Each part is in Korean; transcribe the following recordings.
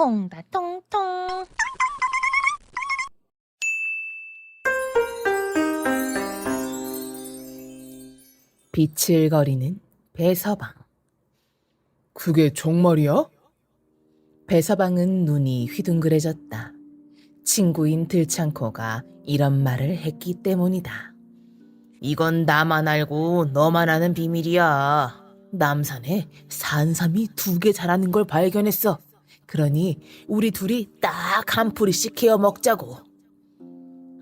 통다 통통. 비칠거리는 배서방. 그게 정말이야? 배서방은 눈이 휘둥그레졌다. 친구인 들창코가 이런 말을 했기 때문이다. 이건 나만 알고 너만 아는 비밀이야. 남산에 산삼이 2개 자라는 걸 발견했어. 그러니 우리 둘이 딱 한 뿌리씩 캐어 먹자고.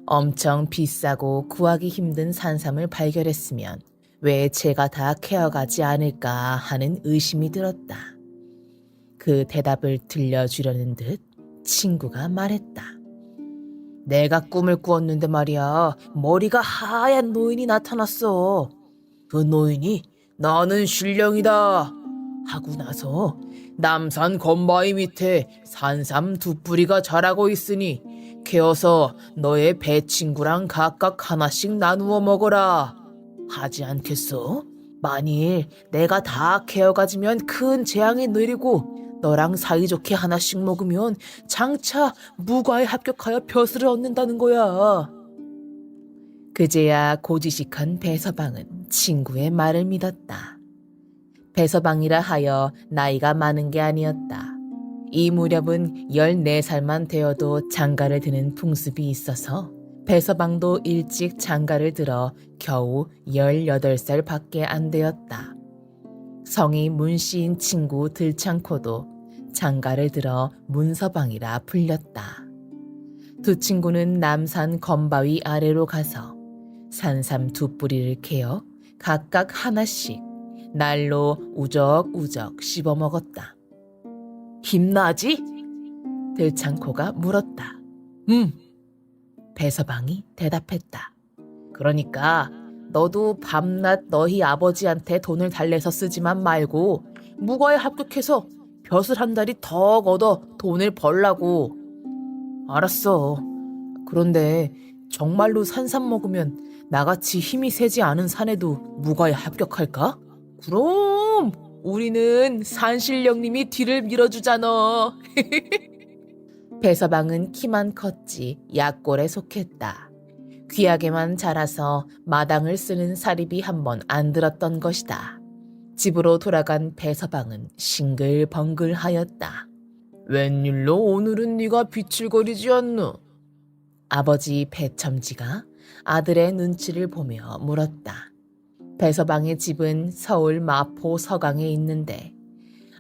엄청 비싸고 구하기 힘든 산삼을 발견했으면 왜 제가 다 캐어가지 않을까 하는 의심이 들었다. 그 대답을 들려주려는 듯 친구가 말했다. 내가 꿈을 꾸었는데 말이야, 머리가 하얀 노인이 나타났어. 그 노인이 나는 신령이다 하고 나서 남산 건바위 밑에 산삼 2뿌리가 자라고 있으니 캐어서 너의 배 친구랑 각각 하나씩 나누어 먹어라 하지 않겠어? 만일 내가 다 캐어가지면 큰 재앙이 내리고 너랑 사이좋게 하나씩 먹으면 장차 무과에 합격하여 벼슬을 얻는다는 거야. 그제야 고지식한 배서방은 친구의 말을 믿었다. 배서방이라 하여 나이가 많은 게 아니었다. 이 무렵은 14살만 되어도 장가를 드는 풍습이 있어서 배서방도 일찍 장가를 들어 겨우 18살 밖에 안 되었다. 성이 문씨인 친구 들창코도 장가를 들어 문서방이라 불렸다. 두 친구는 남산 건바위 아래로 가서 산삼 2뿌리를 캐어 각각 하나씩 날로 우적우적 씹어 먹었다. 힘나지? 들창코가 물었다. 배서방이 대답했다. 그러니까 너도 밤낮 너희 아버지한테 돈을 달래서 쓰지만 말고 무과에 합격해서 벼슬 한 달이 더 얻어 돈을 벌라고. 알았어. 그런데 정말로 산삼 먹으면 나같이 힘이 세지 않은 사내도 무과에 합격할까? 그럼 우리는 산신령님이 뒤를 밀어주잖아. 배서방은 키만 컸지 약골에 속했다. 귀하게만 자라서 마당을 쓰는 사립이 한 번 안 들었던 것이다. 집으로 돌아간 배서방은 싱글벙글하였다. 웬일로 오늘은 네가 비칠거리지 않노? 아버지 배첨지가 아들의 눈치를 보며 물었다. 배서방의 집은 서울 마포 서강에 있는데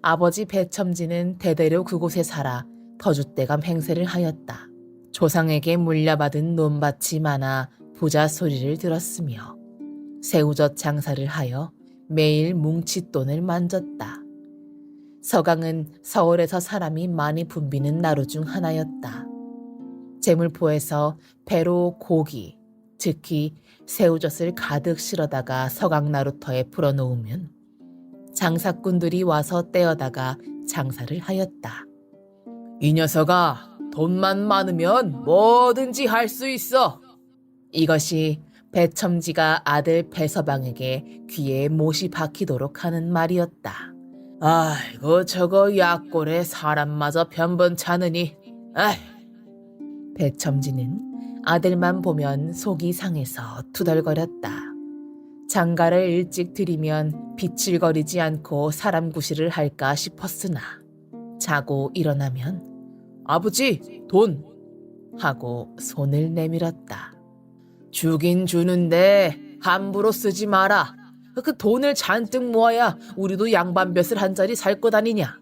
아버지 배첨지는 대대로 그곳에 살아 터줏대감 행세를 하였다. 조상에게 물려받은 논밭이 많아 부자 소리를 들었으며 새우젓 장사를 하여 매일 뭉칫돈을 만졌다. 서강은 서울에서 사람이 많이 붐비는 나루 중 하나였다. 재물포에서 배로 고기, 특히 새우젓을 가득 실어다가 서강 나루터에 풀어놓으면 장사꾼들이 와서 떼어다가 장사를 하였다. 이 녀석아, 돈만 많으면 뭐든지 할 수 있어. 이것이 배첨지가 아들 배서방에게 귀에 못이 박히도록 하는 말이었다. 아이고 저거 약골에 사람마저 변번찮으니. 아이. 배첨지는 아들만 보면 속이 상해서 투덜거렸다. 장가를 일찍 들이면 비칠거리지 않고 사람 구실을 할까 싶었으나 자고 일어나면 아버지 돈 하고 손을 내밀었다. 주긴 주는데 함부로 쓰지 마라. 그 돈을 잔뜩 모아야 우리도 양반볕을 한 자리 살 것 아니냐.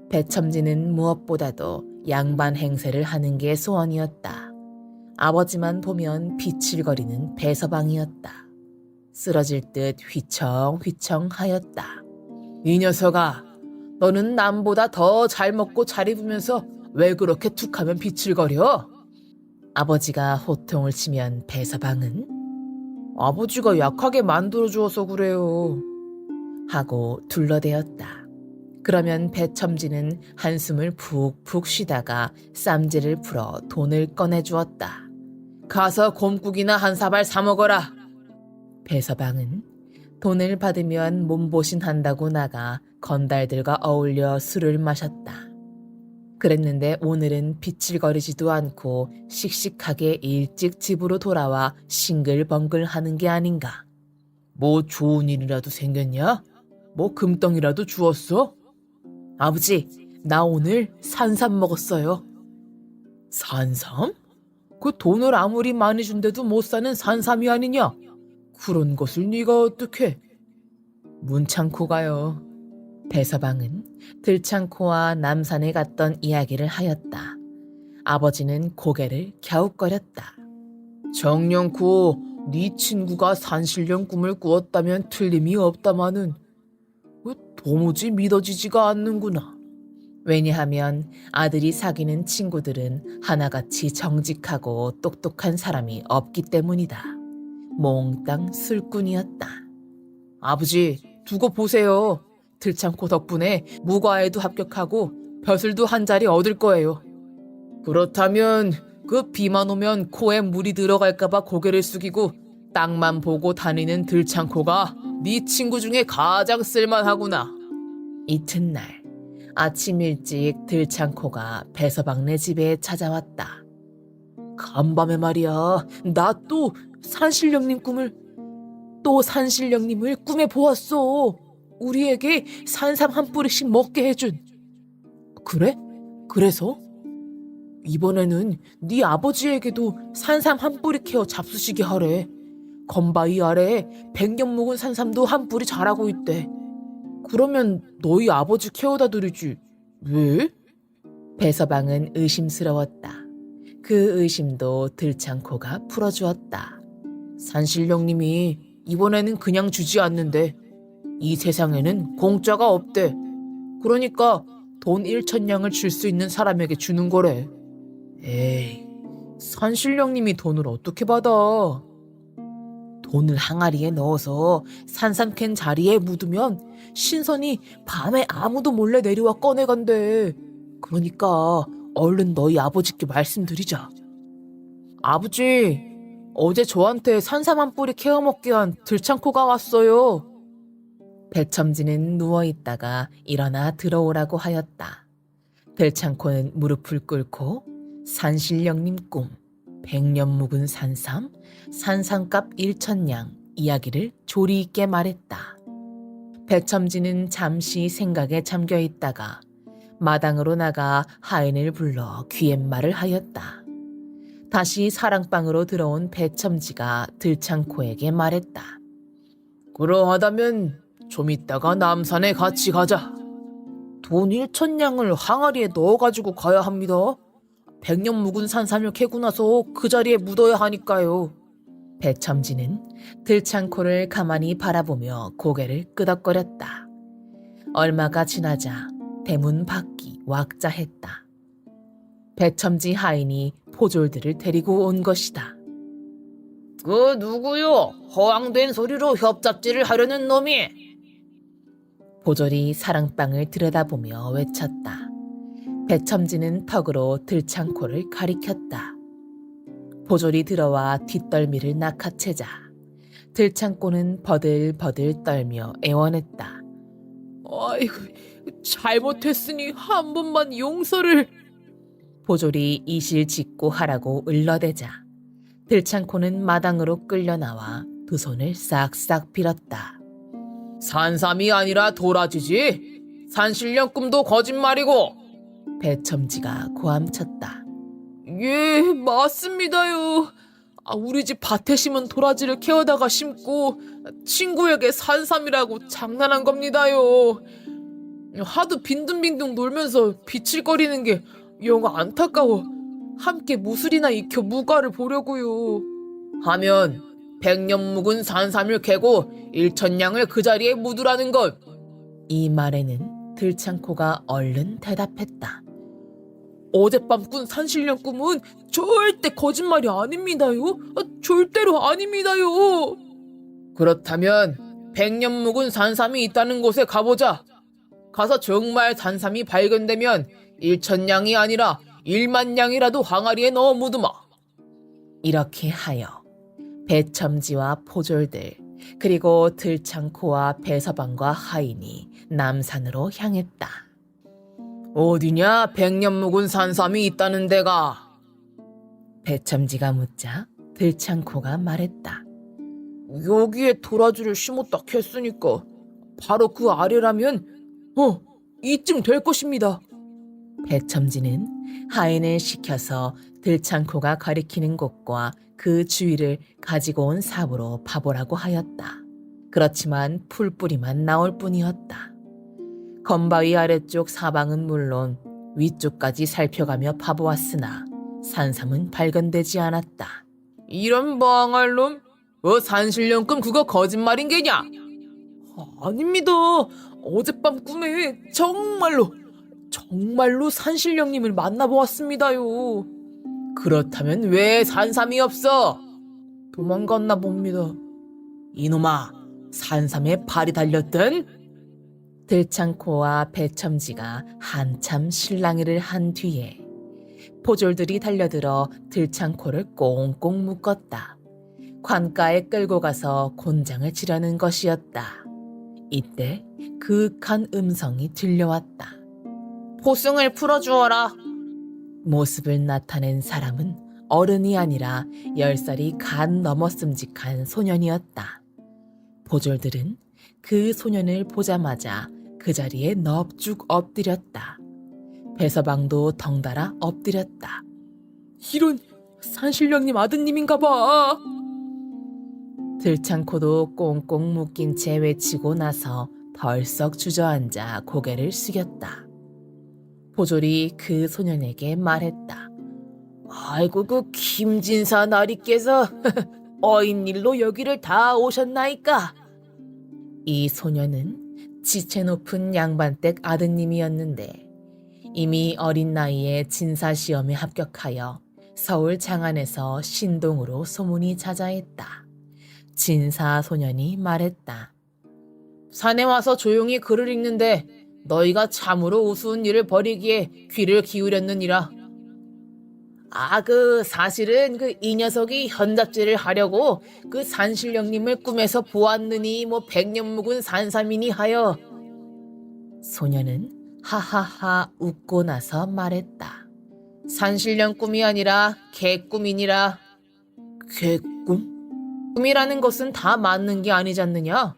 배첨지는 무엇보다도 양반 행세를 하는 게 소원이었다. 아버지만 보면 비칠거리는 배서방이었다. 쓰러질 듯 휘청휘청 하였다. 이 녀석아, 너는 남보다 더 잘 먹고 잘 입으면서 왜 그렇게 툭하면 비칠거려? 아버지가 호통을 치면 배서방은 아버지가 약하게 만들어주어서 그래요 하고 둘러대었다. 그러면 배첨지는 한숨을 푹푹 쉬다가 쌈지를 풀어 돈을 꺼내주었다. 가서 곰국이나 한 사발 사 먹어라. 배서방은 돈을 받으면 몸보신한다고 나가 건달들과 어울려 술을 마셨다. 그랬는데 오늘은 비칠거리지도 않고 씩씩하게 일찍 집으로 돌아와 싱글벙글 하는 게 아닌가. 뭐 좋은 일이라도 생겼냐? 뭐 금덩이라도 주웠어? 아버지, 나 오늘 산삼 먹었어요. 산삼? 그 돈을 아무리 많이 준대도 못 사는 산삼이 아니냐? 그런 것을 네가 어떻게? 문창코가요. 배서방은 들창코와 남산에 갔던 이야기를 하였다. 아버지는 고개를 갸웃거렸다. 정령쿠, 네 친구가 산신령 꿈을 꾸었다면 틀림이 없다마는 도무지 믿어지지가 않는구나. 왜냐하면 아들이 사귀는 친구들은 하나같이 정직하고 똑똑한 사람이 없기 때문이다. 몽땅 술꾼이었다. 아버지, 두고 보세요. 들창코 덕분에 무과에도 합격하고 벼슬도 한 자리 얻을 거예요. 그렇다면 그 비만 오면 코에 물이 들어갈까봐 고개를 숙이고 땅만 보고 다니는 들창코가 네 친구 중에 가장 쓸만하구나. 이튿날 아침 일찍 들창코가 배서방네 집에 찾아왔다. 간밤에 말이야, 나 또 산신령님을 꿈에 보았어. 우리에게 산삼 한 뿌리씩 먹게 해준. 그래? 그래서? 이번에는 네 아버지에게도 산삼 한 뿌리 캐어 잡수시게 하래. 건바위 아래에 100년 묵은 산삼도 한 뿌리 자라고 있대. 그러면 너희 아버지 캐어다 드리지. 왜? 배서방은 의심스러웠다. 그 의심도 들창코가 풀어주었다. 산신령님이 이번에는 그냥 주지 않는데 이 세상에는 공짜가 없대. 그러니까 돈 1천냥을 줄 수 있는 사람에게 주는 거래. 에이, 산신령님이 돈을 어떻게 받아? 돈을 항아리에 넣어서 산삼 캔 자리에 묻으면 신선이 밤에 아무도 몰래 내려와 꺼내간대. 그러니까 얼른 너희 아버지께 말씀드리자. 아버지, 어제 저한테 산삼 한 뿌리 캐어 먹게 한 들창코가 왔어요. 배첨지는 누워있다가 일어나 들어오라고 하였다. 들창코는 무릎을 꿇고 산신령님 꿈, 100년 묵은 산삼, 산삼값 1천냥 이야기를 조리 있게 말했다. 배첨지는 잠시 생각에 잠겨있다가 마당으로 나가 하인을 불러 귀갯말을 하였다. 다시 사랑방으로 들어온 배첨지가 들창코에게 말했다. 그러하다면 좀 이따가 남산에 같이 가자. 돈 1천냥을 항아리에 넣어가지고 가야 합니다. 100년 묵은 산삼을 캐고 나서 그 자리에 묻어야 하니까요. 배첨지는 들창코를 가만히 바라보며 고개를 끄덕거렸다. 얼마가 지나자 대문 밖이 왁자했다. 배첨지 하인이 포졸들을 데리고 온 것이다. 그 누구요? 허황된 소리로 협잡질을 하려는 놈이? 포졸이 사랑방을 들여다보며 외쳤다. 배첨지는 턱으로 들창코를 가리켰다. 포졸이 들어와 뒷덜미를 낚아채자 들창코는 버들버들 떨며 애원했다. 아이고, 잘못했으니 한 번만 용서를. 포졸이 이실 짓고 하라고 을러대자 들창코는 마당으로 끌려나와 두 손을 싹싹 빌었다. 산삼이 아니라 도라지지. 산신령 꿈도 거짓말이고. 배첨지가 고함쳤다. 예, 맞습니다요. 우리 집 밭에 심은 도라지를 캐어다가 심고 친구에게 산삼이라고 장난한 겁니다요. 하도 빈둥빈둥 놀면서 비칠거리는 게 영 안타까워 함께 무술이나 익혀 무과를 보려고요. 하면 100년 묵은 산삼을 캐고 1천냥을 그 자리에 묻으라는 것. 이 말에는 들창코가 얼른 대답했다. 어젯밤 꾼 산신령 꿈은 절대 거짓말이 아닙니다요. 절대로 아닙니다요. 그렇다면 100년 묵은 산삼이 있다는 곳에 가보자. 가서 정말 산삼이 발견되면 1천냥이 아니라 1만냥이라도 항아리에 넣어 묻으마. 이렇게 하여 배첨지와 포졸들 그리고 들창코와 배서방과 하인이 남산으로 향했다. 어디냐 백년 묵은 산삼이 있다는 데가. 배첨지가 묻자 들창코가 말했다. 여기에 도라지를 심었다 했으니까 바로 그 아래라면 이쯤 될 것입니다. 배첨지는 하인을 시켜서 들창코가 가리키는 곳과 그 주위를 가지고 온 삽으로 파보라고 하였다. 그렇지만 풀뿌리만 나올 뿐이었다. 건바위 아래쪽 사방은 물론 위쪽까지 살펴가며 파보았으나 산삼은 발견되지 않았다. 이런 망할 놈, 산신령금 그거 거짓말인 게냐? 아닙니다. 어젯밤 꿈에 정말로 산신령님을 만나보았습니다요. 그렇다면 왜 산삼이 없어? 도망갔나 봅니다. 이놈아, 산삼에 발이 달렸든? 들창코와 배첨지가 한참 실랑이를 한 뒤에 포졸들이 달려들어 들창코를 꽁꽁 묶었다. 관가에 끌고 가서 곤장을 치려는 것이었다. 이때 그윽한 음성이 들려왔다. 포승을 풀어주어라. 모습을 나타낸 사람은 어른이 아니라 10살이 간 넘었음직한 소년이었다. 보졸들은 그 소년을 보자마자 그 자리에 넙죽 엎드렸다. 배서방도 덩달아 엎드렸다. 이런 산신령님 아드님인가 봐. 들창코도 꽁꽁 묶인 채 외치고 나서 덜썩 주저앉아 고개를 숙였다. 보졸이 그 소년에게 말했다. 아이고 그 김진사 나리께서 어인일로 여기를 다 오셨나이까. 이 소년은 지체 높은 양반댁 아드님이었는데 이미 어린 나이에 진사시험에 합격하여 서울 장안에서 신동으로 소문이 자자했다. 진사 소년이 말했다. 산에 와서 조용히 글을 읽는데 너희가 참으로 우스운 일을 벌이기에 귀를 기울였느니라. 사실은 이 녀석이 현잡질을 하려고 그 산신령님을 꿈에서 보았느니 백년 묵은 산삼이니 하여. 소년은 하하하 웃고 나서 말했다. 산신령 꿈이 아니라 개꿈이니라. 개꿈? 꿈이라는 것은 다 맞는 게 아니지 않느냐?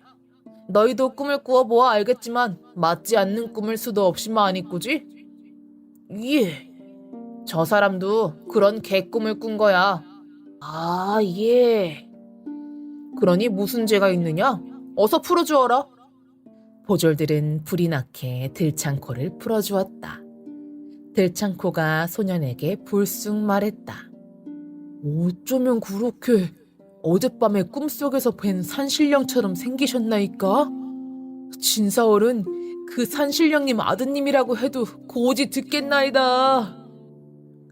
너희도 꿈을 꾸어보아 알겠지만 맞지 않는 꿈을 수도 없이 많이 꾸지? 예. 저 사람도 그런 개꿈을 꾼 거야. 예. 그러니 무슨 죄가 있느냐? 어서 풀어주어라. 보졸들은 불이 나게 들창코를 풀어주었다. 들창코가 소년에게 불쑥 말했다. 어쩌면 그렇게 어젯밤에 꿈속에서 뵌 산신령처럼 생기셨나이까? 진사얼은 그 산신령님 아드님이라고 해도 고지 듣겠나이다.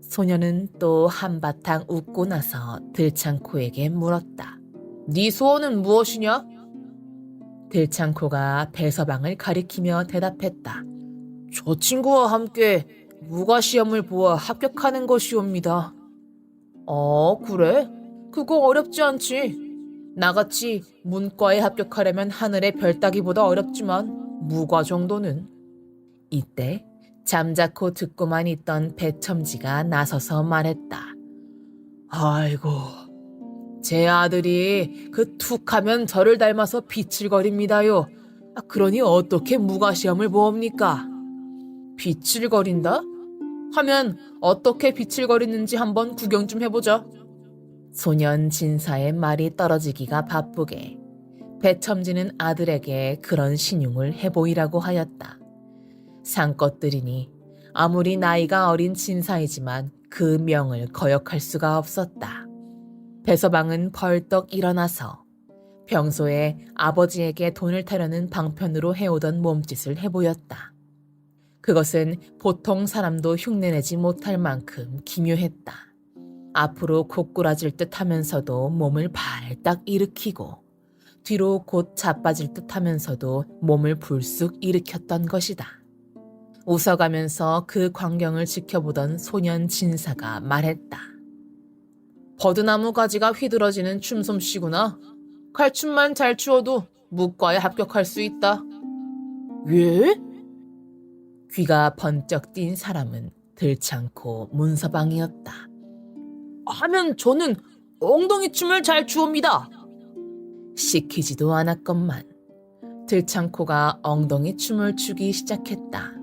소년은 또 한바탕 웃고 나서 들창코에게 물었다. 네 소원은 무엇이냐? 들창코가 배서방을 가리키며 대답했다. 저 친구와 함께 무과시험을 보아 합격하는 것이옵니다. 그래? 그거 어렵지 않지. 나같이 문과에 합격하려면 하늘의 별 따기보다 어렵지만 무과 정도는. 이때 잠자코 듣고만 있던 배첨지가 나서서 말했다. 아이고, 제 아들이 그 툭하면 저를 닮아서 비칠거립니다요. 그러니 어떻게 무과시험을 보옵니까? 비칠거린다? 하면 어떻게 비칠거리는지 한번 구경 좀 해보자. 소년 진사의 말이 떨어지기가 바쁘게 배첨지는 아들에게 그런 신용을 해보이라고 하였다. 상껏들이니 아무리 나이가 어린 진사이지만 그 명을 거역할 수가 없었다. 배서방은 벌떡 일어나서 평소에 아버지에게 돈을 타려는 방편으로 해오던 몸짓을 해보였다. 그것은 보통 사람도 흉내내지 못할 만큼 기묘했다. 앞으로 고꾸라질 듯 하면서도 몸을 발딱 일으키고 뒤로 곧 자빠질 듯 하면서도 몸을 불쑥 일으켰던 것이다. 웃어가면서 그 광경을 지켜보던 소년 진사가 말했다. 버드나무 가지가 휘들어지는 춤솜씨구나. 칼춤만 잘 추어도 무과에 합격할 수 있다. 예? 귀가 번쩍 띈 사람은 들창코 문서방이었다. 하면 저는 엉덩이 춤을 잘 추옵니다. 시키지도 않았건만 들창코가 엉덩이 춤을 추기 시작했다.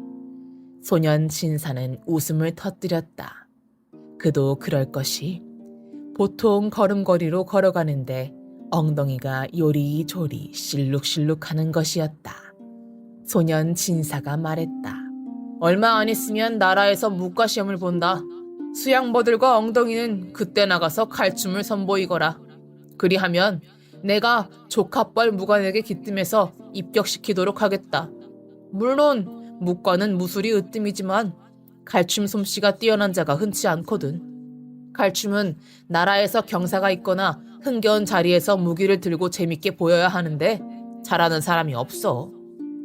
소년 진사는 웃음을 터뜨렸다. 그도 그럴 것이 보통 걸음걸이로 걸어가는데 엉덩이가 요리조리 실룩실룩하는 것이었다. 소년 진사가 말했다. 얼마 안 있으면 나라에서 무과시험을 본다. 수양버들과 엉덩이는 그때 나가서 칼춤을 선보이거라. 그리하면 내가 조카뻘 무관에게 기뜸해서 입격시키도록 하겠다. 물론 무과는 무술이 으뜸이지만 칼춤 솜씨가 뛰어난 자가 흔치 않거든. 칼춤은 나라에서 경사가 있거나 흥겨운 자리에서 무기를 들고 재밌게 보여야 하는데 잘하는 사람이 없어.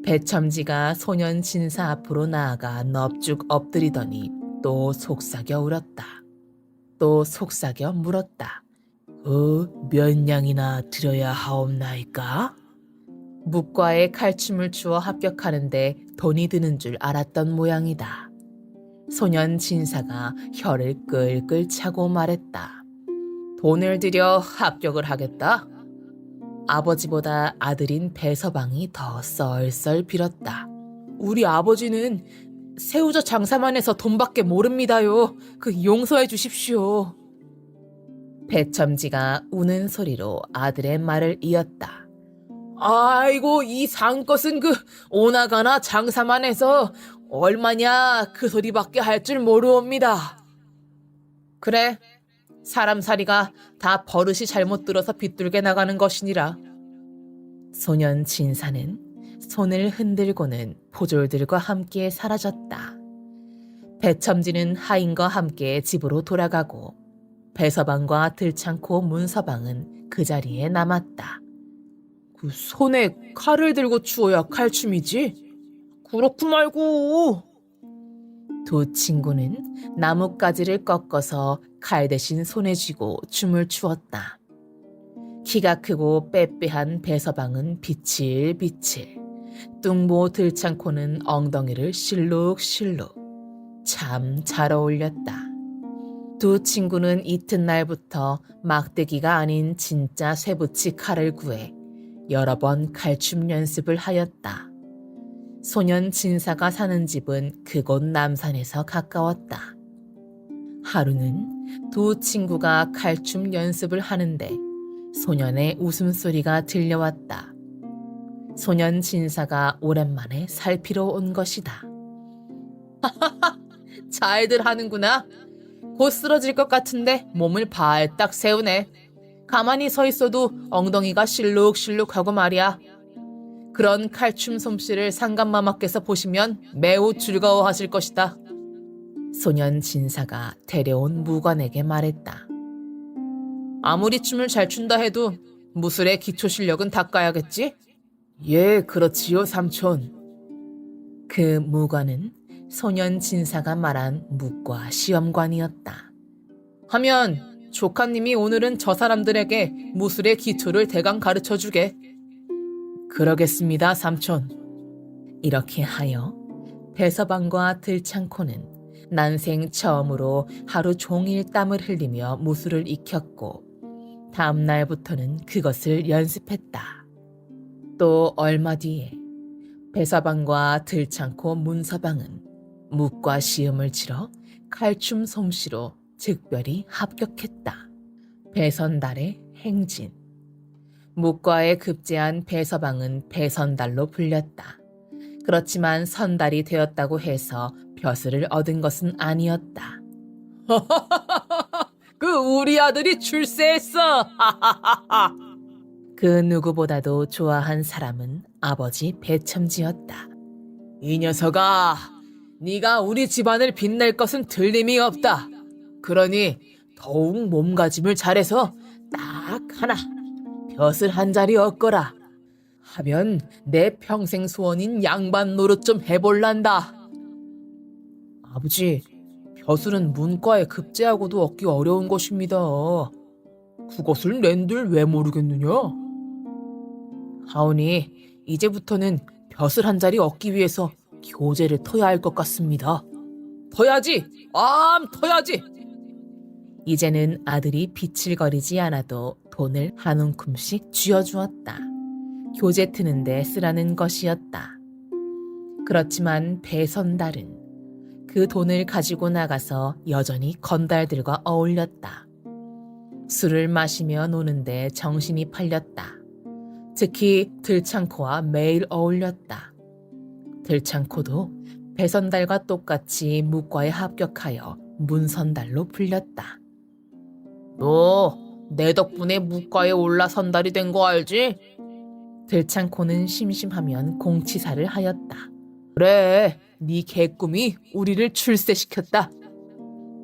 배첨지가 소년 진사 앞으로 나아가 넙죽 엎드리더니 또 속삭여 울었다. 또 속삭여 물었다. 몇 냥이나 들여야 하옵나이까? 묵과에 칼춤을 추어 합격하는데 돈이 드는 줄 알았던 모양이다. 소년 진사가 혀를 끌끌 차고 말했다. 돈을 들여 합격을 하겠다. 아버지보다 아들인 배서방이 더 썰썰 빌었다. 우리 아버지는 새우젓 장사만 해서 돈밖에 모릅니다요. 용서해 주십시오. 배첨지가 우는 소리로 아들의 말을 이었다. 아이고, 이 상것은 오나가나 장사만 해서 얼마냐 그 소리밖에 할 줄 모르옵니다. 그래, 사람살이가 다 버릇이 잘못 들어서 비뚤게 나가는 것이니라. 소년 진사는 손을 흔들고는 포졸들과 함께 사라졌다. 배첨지는 하인과 함께 집으로 돌아가고 배서방과 들창코 문서방은 그 자리에 남았다. 손에 칼을 들고 추어야 칼춤이지? 그렇고 말고. 두 친구는 나뭇가지를 꺾어서 칼 대신 손에 쥐고 춤을 추었다. 키가 크고 빼빼한 배서방은 비칠비칠, 뚱보 들창코는 엉덩이를 실룩실룩. 참 잘 어울렸다. 두 친구는 이튿날부터 막대기가 아닌 진짜 쇠붙이 칼을 구해 여러 번 칼춤 연습을 하였다. 소년 진사가 사는 집은 그곳 남산에서 가까웠다. 하루는 두 친구가 칼춤 연습을 하는데 소년의 웃음소리가 들려왔다. 소년 진사가 오랜만에 살피러 온 것이다. 잘들 하는구나. 곧 쓰러질 것 같은데 몸을 발딱 세우네. 가만히 서 있어도 엉덩이가 실룩실룩하고 말이야. 그런 칼춤 솜씨를 상감마마께서 보시면 매우 즐거워하실 것이다. 소년 진사가 데려온 무관에게 말했다. 아무리 춤을 잘 춘다 해도 무술의 기초 실력은 닦아야겠지? 예, 그렇지요, 삼촌. 그 무관은 소년 진사가 말한 묵과 시험관이었다. 하면 조카님이 오늘은 저 사람들에게 무술의 기초를 대강 가르쳐주게. 그러겠습니다, 삼촌. 이렇게 하여 배서방과 들창코는 난생 처음으로 하루 종일 땀을 흘리며 무술을 익혔고 다음 날부터는 그것을 연습했다. 또 얼마 뒤에 배서방과 들창코 문서방은 묵과 시험을 치러 칼춤 솜씨로 즉별히 합격했다. 배선달의 행진. 묵과에 급제한 배서방은 배선달로 불렸다. 그렇지만 선달이 되었다고 해서 벼슬을 얻은 것은 아니었다. 우리 아들이 출세했어. 그 누구보다도 좋아한 사람은 아버지 배첨지였다. 이 녀석아, 네가 우리 집안을 빛낼 것은 틀림이 없다. 그러니 더욱 몸가짐을 잘해서 딱 하나 벼슬 한 자리 얻거라. 하면 내 평생 소원인 양반 노릇 좀 해볼란다. 아버지, 벼슬은 문과에 급제하고도 얻기 어려운 것입니다. 그것을 낸들 왜 모르겠느냐? 하오니 이제부터는 벼슬 한 자리 얻기 위해서 교재를 터야 할 것 같습니다. 터야지! 터야지! 이제는 아들이 비칠거리지 않아도 돈을 한 움큼씩 쥐어주었다. 교재 트는데 쓰라는 것이었다. 그렇지만 배선달은 그 돈을 가지고 나가서 여전히 건달들과 어울렸다. 술을 마시며 노는데 정신이 팔렸다. 특히 들창코와 매일 어울렸다. 들창코도 배선달과 똑같이 무과에 합격하여 문선달로 불렸다. 너 내 덕분에 무과에 올라선달이 된 거 알지? 들창코는 심심하면 공치사를 하였다. 그래, 네 개꿈이 우리를 출세시켰다.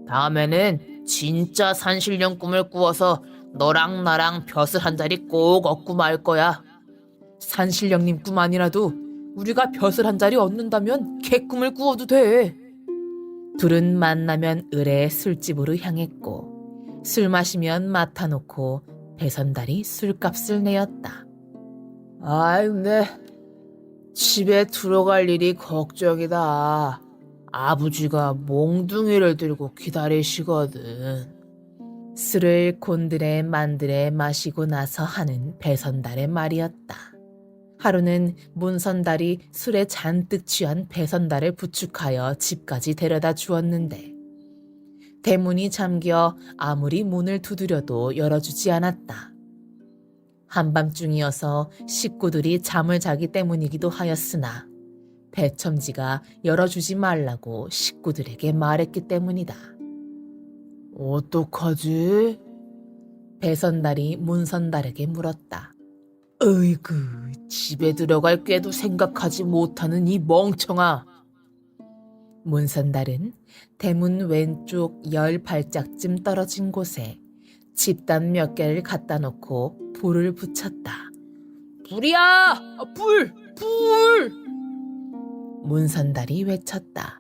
다음에는 진짜 산신령 꿈을 꾸어서 너랑 나랑 벼슬 한 자리 꼭 얻고 말 거야. 산신령님 꿈 아니라도 우리가 벼슬 한 자리 얻는다면 개꿈을 꾸어도 돼. 둘은 만나면 을의 술집으로 향했고 술 마시면 맡아놓고 배선달이 술값을 내었다. 근데 집에 들어갈 일이 걱정이다. 아버지가 몽둥이를 들고 기다리시거든. 술을 곤드레 만드레 마시고 나서 하는 배선달의 말이었다. 하루는 문선달이 술에 잔뜩 취한 배선달을 부축하여 집까지 데려다 주었는데 대문이 잠겨 아무리 문을 두드려도 열어주지 않았다. 한밤중이어서 식구들이 잠을 자기 때문이기도 하였으나 배첨지가 열어주지 말라고 식구들에게 말했기 때문이다. 어떡하지? 배선달이 문선달에게 물었다. 어이구, 집에 들어갈 꾀도 생각하지 못하는 이 멍청아. 문선달은 대문 왼쪽 10발짝쯤 떨어진 곳에 집단 몇 개를 갖다 놓고 불을 붙였다. 불이야! 불! 불! 문선달이 외쳤다.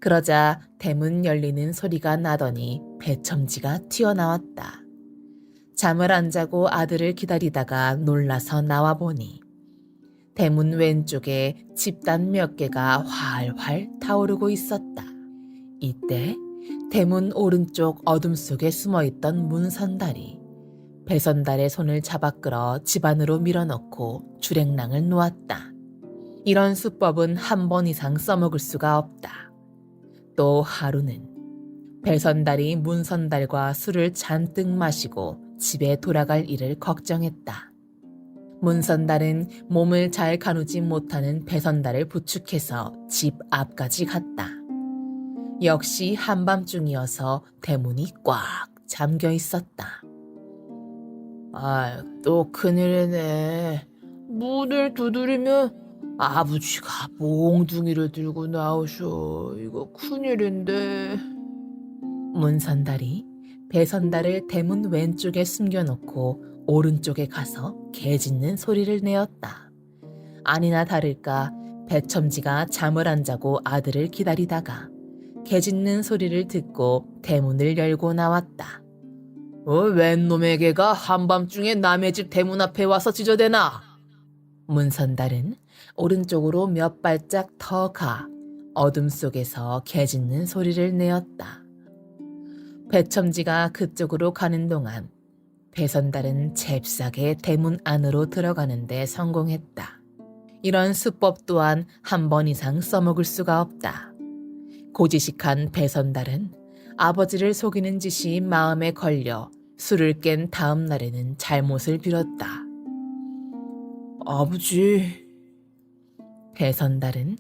그러자 대문 열리는 소리가 나더니 배첨지가 튀어나왔다. 잠을 안 자고 아들을 기다리다가 놀라서 나와보니 대문 왼쪽에 집단 몇 개가 활활 타오르고 있었다. 이때 대문 오른쪽 어둠 속에 숨어있던 문선달이 배선달의 손을 잡아 끌어 집 안으로 밀어넣고 주랭랑을 놓았다. 이런 수법은 한 번 이상 써먹을 수가 없다. 또 하루는 배선달이 문선달과 술을 잔뜩 마시고 집에 돌아갈 일을 걱정했다. 문선달은 몸을 잘 가누지 못하는 배선달을 부축해서 집 앞까지 갔다. 역시 한밤중이어서 대문이 꽉 잠겨 있었다. 또 큰일이네. 문을 두드리면 아버지가 몽둥이를 들고 나오셔. 이거 큰일인데. 문선달이 배선달을 대문 왼쪽에 숨겨놓고 오른쪽에 가서 개 짖는 소리를 내었다. 아니나 다를까 배첨지가 잠을 안 자고 아들을 기다리다가 개 짖는 소리를 듣고 대문을 열고 나왔다. 웬 놈의 개가 한밤중에 남의 집 대문 앞에 와서 짖어대나? 문선달은 오른쪽으로 몇 발짝 더 가 어둠 속에서 개 짖는 소리를 내었다. 배첨지가 그쪽으로 가는 동안 배선달은 잽싸게 대문 안으로 들어가는데 성공했다. 이런 수법 또한 한 번 이상 써먹을 수가 없다. 고지식한 배선달은 아버지를 속이는 짓이 마음에 걸려 술을 깬 다음 날에는 잘못을 빌었다. 아버지. 배선달은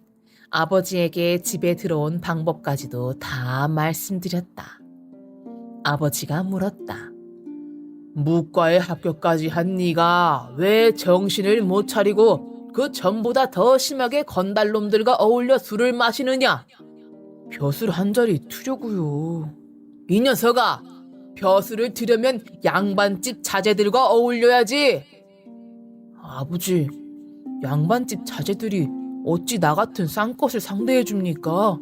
아버지에게 집에 들어온 방법까지도 다 말씀드렸다. 아버지가 물었다. 무과에 합격까지 한 네가 왜 정신을 못 차리고 그 전보다 더 심하게 건달놈들과 어울려 술을 마시느냐? 벼슬 한 자리 트려고요. 이 녀석아, 벼슬을 트려면 양반집 자제들과 어울려야지. 아버지, 양반집 자제들이 어찌 나 같은 쌍것을 상대해 줍니까?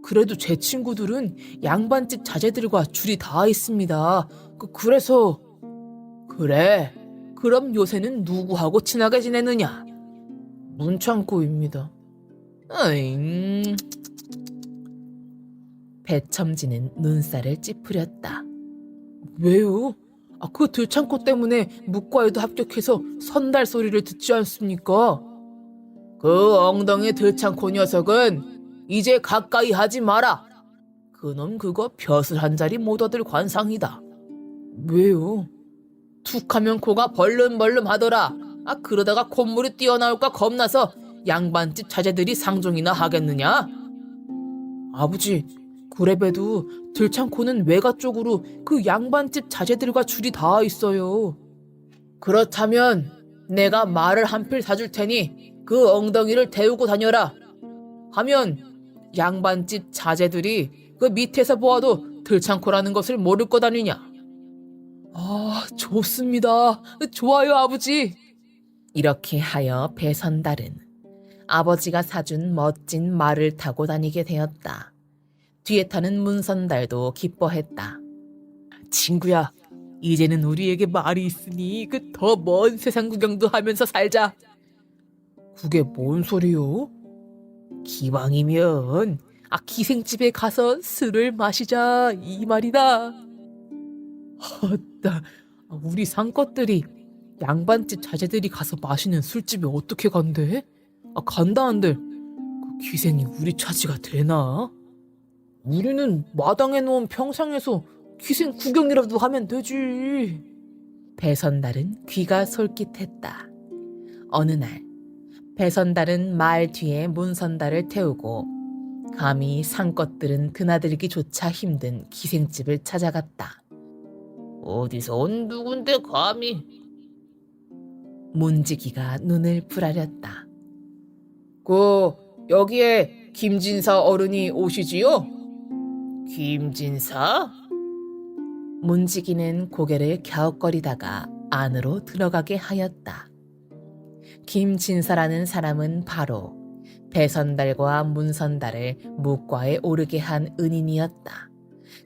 그래도 제 친구들은 양반집 자제들과 줄이 닿아 있습니다. 그래서... 그래, 그럼 요새는 누구하고 친하게 지내느냐? 문창고입니다. 으잉. 배첨지는 눈살을 찌푸렸다. 왜요? 그 들창코 때문에 묵과에도 합격해서 선달 소리를 듣지 않습니까? 그 엉덩이 들창코 녀석은 이제 가까이 하지 마라. 그놈 그거 벼슬 한 자리 못 얻을 관상이다. 왜요? 툭하면 코가 벌름벌름 하더라. 그러다가 콧물이 튀어나올까 겁나서 양반집 자제들이 상종이나 하겠느냐? 아버지, 그래봬도 들창코는 외가 쪽으로 그 양반집 자제들과 줄이 닿아 있어요. 그렇다면 내가 말을 한 필 사줄 테니 그 엉덩이를 데우고 다녀라. 하면 양반집 자제들이 그 밑에서 보아도 들창코라는 것을 모를 것 아니냐. 좋습니다. 좋아요, 아버지. 이렇게 하여 배선달은 아버지가 사준 멋진 말을 타고 다니게 되었다. 뒤에 타는 문선달도 기뻐했다. 친구야, 이제는 우리에게 말이 있으니 그 더 먼 세상 구경도 하면서 살자. 그게 뭔 소리요? 기왕이면 기생집에 가서 술을 마시자 이 말이다. 헛다, 우리 상껏들이 양반집 자제들이 가서 마시는 술집에 어떻게 간대? 간다 한들 그 기생이 우리 차지가 되나? 우리는 마당에 놓은 평상에서 기생 구경이라도 하면 되지. 배선달은 귀가 솔깃했다. 어느 날 배선달은 말 뒤에 문선달을 태우고 감히 상껏들은 드나들기조차 힘든 기생집을 찾아갔다. 어디서 온 누군데 감히? 문지기가 눈을 부라렸다. 여기에 김진사 어른이 오시지요? 김진사? 문지기는 고개를 갸웃거리다가 안으로 들어가게 하였다. 김진사라는 사람은 바로 배선달과 문선달을 묵과에 오르게 한 은인이었다.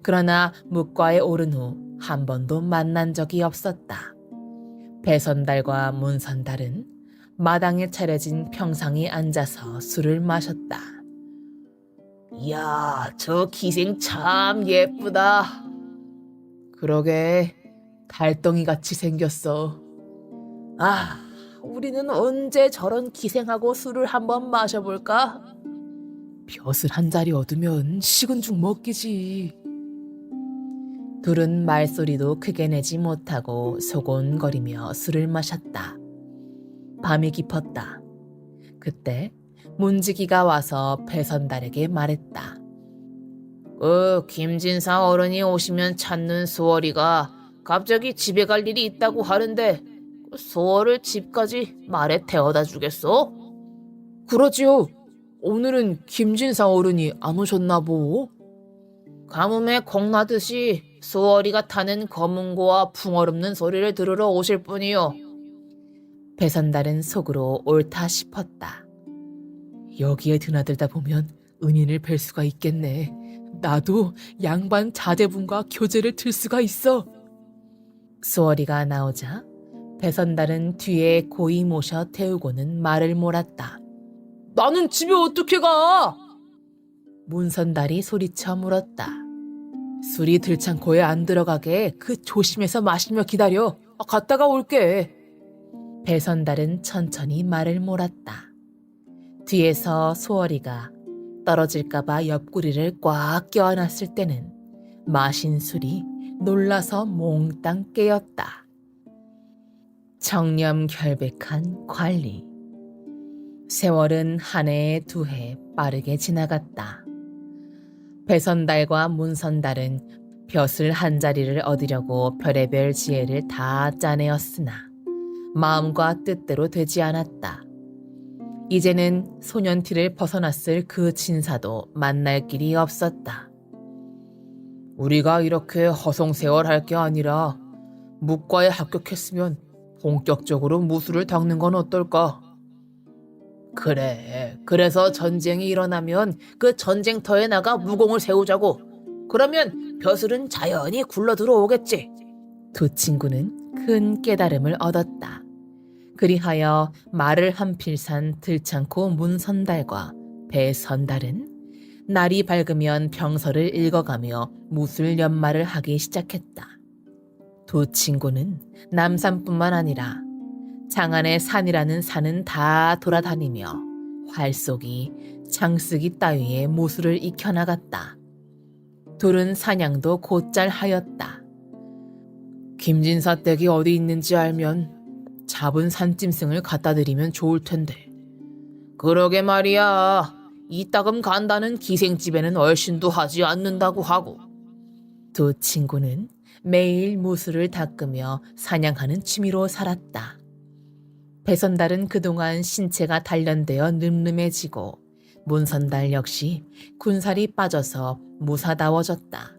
그러나 묵과에 오른 후 한 번도 만난 적이 없었다. 배선달과 문선달은 마당에 차려진 평상에 앉아서 술을 마셨다. 이야, 저 기생 참 예쁘다. 그러게, 달덩이같이 생겼어. 우리는 언제 저런 기생하고 술을 한번 마셔볼까? 벼슬 한 자리 얻으면 식은 죽 먹기지. 둘은 말소리도 크게 내지 못하고 소곤거리며 술을 마셨다. 밤이 깊었다. 그때 문지기가 와서 배선달에게 말했다. 김진사 어른이 오시면 찾는 수월이가 갑자기 집에 갈 일이 있다고 하는데 수월을 집까지 말에 태워다 주겠소? 그러지요. 오늘은 김진사 어른이 안 오셨나 보. 가뭄에 콩나듯이 수월이가 타는 검은고와 풍어없는 소리를 들으러 오실 뿐이요. 배선달은 속으로 옳다 싶었다. 여기에 드나들다 보면 은인을 뵐 수가 있겠네. 나도 양반 자제분과 교제를 틀 수가 있어. 수월이가 나오자 배선달은 뒤에 고이 모셔 태우고는 말을 몰았다. 나는 집에 어떻게 가? 문선달이 소리쳐 물었다. 술이 들창코에 안 들어가게 조심해서 마시며 기다려. 갔다가 올게. 배선달은 천천히 말을 몰았다. 뒤에서 수월이가 떨어질까봐 옆구리를 꽉 껴안았을 때는 마신 술이 놀라서 몽땅 깨었다. 청렴결백한 관리. 세월은 한 해에 두 해 빠르게 지나갔다. 배선달과 문선달은 벼슬 한 자리를 얻으려고 별의별 지혜를 다 짜내었으나 마음과 뜻대로 되지 않았다. 이제는 소년티를 벗어났을 그 진사도 만날 길이 없었다. 우리가 이렇게 허송세월할 게 아니라 묵과에 합격했으면 본격적으로 무술을 닦는 건 어떨까? 그래, 그래서 전쟁이 일어나면 그 전쟁터에 나가 무공을 세우자고. 그러면 벼슬은 자연히 굴러 들어오겠지. 두 친구는 큰 깨달음을 얻었다. 그리하여 말을 한 필 산 들창코 문선달과 배선달은 날이 밝으면 병서를 읽어가며 무술 연말을 하기 시작했다. 두 친구는 남산뿐만 아니라 장안의 산이라는 산은 다 돌아다니며 활쏘기, 장쓰기 따위의 무술을 익혀나갔다. 둘은 사냥도 곧잘 하였다. 김진사 댁이 어디 있는지 알면 잡은 산짐승을 갖다 드리면 좋을 텐데. 그러게 말이야. 이따금 간다는 기생집에는 얼씬도 하지 않는다고 하고. 두 친구는 매일 무술을 닦으며 사냥하는 취미로 살았다. 배선달은 그동안 신체가 단련되어 늠름해지고 문선달 역시 군살이 빠져서 무사다워졌다.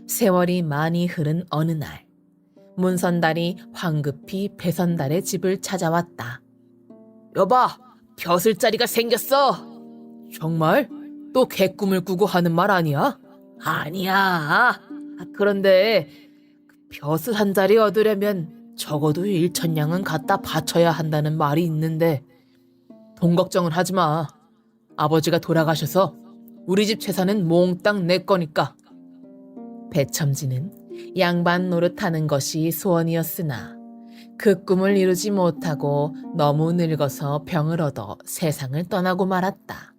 세월이 많이 흐른 어느 날, 문선달이 황급히 배선달의 집을 찾아왔다. 여봐, 벼슬자리가 생겼어. 정말? 또 개꿈을 꾸고 하는 말 아니야? 아니야. 그런데 벼슬 한 자리 얻으려면 적어도 1,000냥은 갖다 바쳐야 한다는 말이 있는데 돈 걱정은 하지 마. 아버지가 돌아가셔서 우리 집 재산은 몽땅 내 거니까. 배첨지는 양반 노릇하는 것이 소원이었으나 그 꿈을 이루지 못하고 너무 늙어서 병을 얻어 세상을 떠나고 말았다.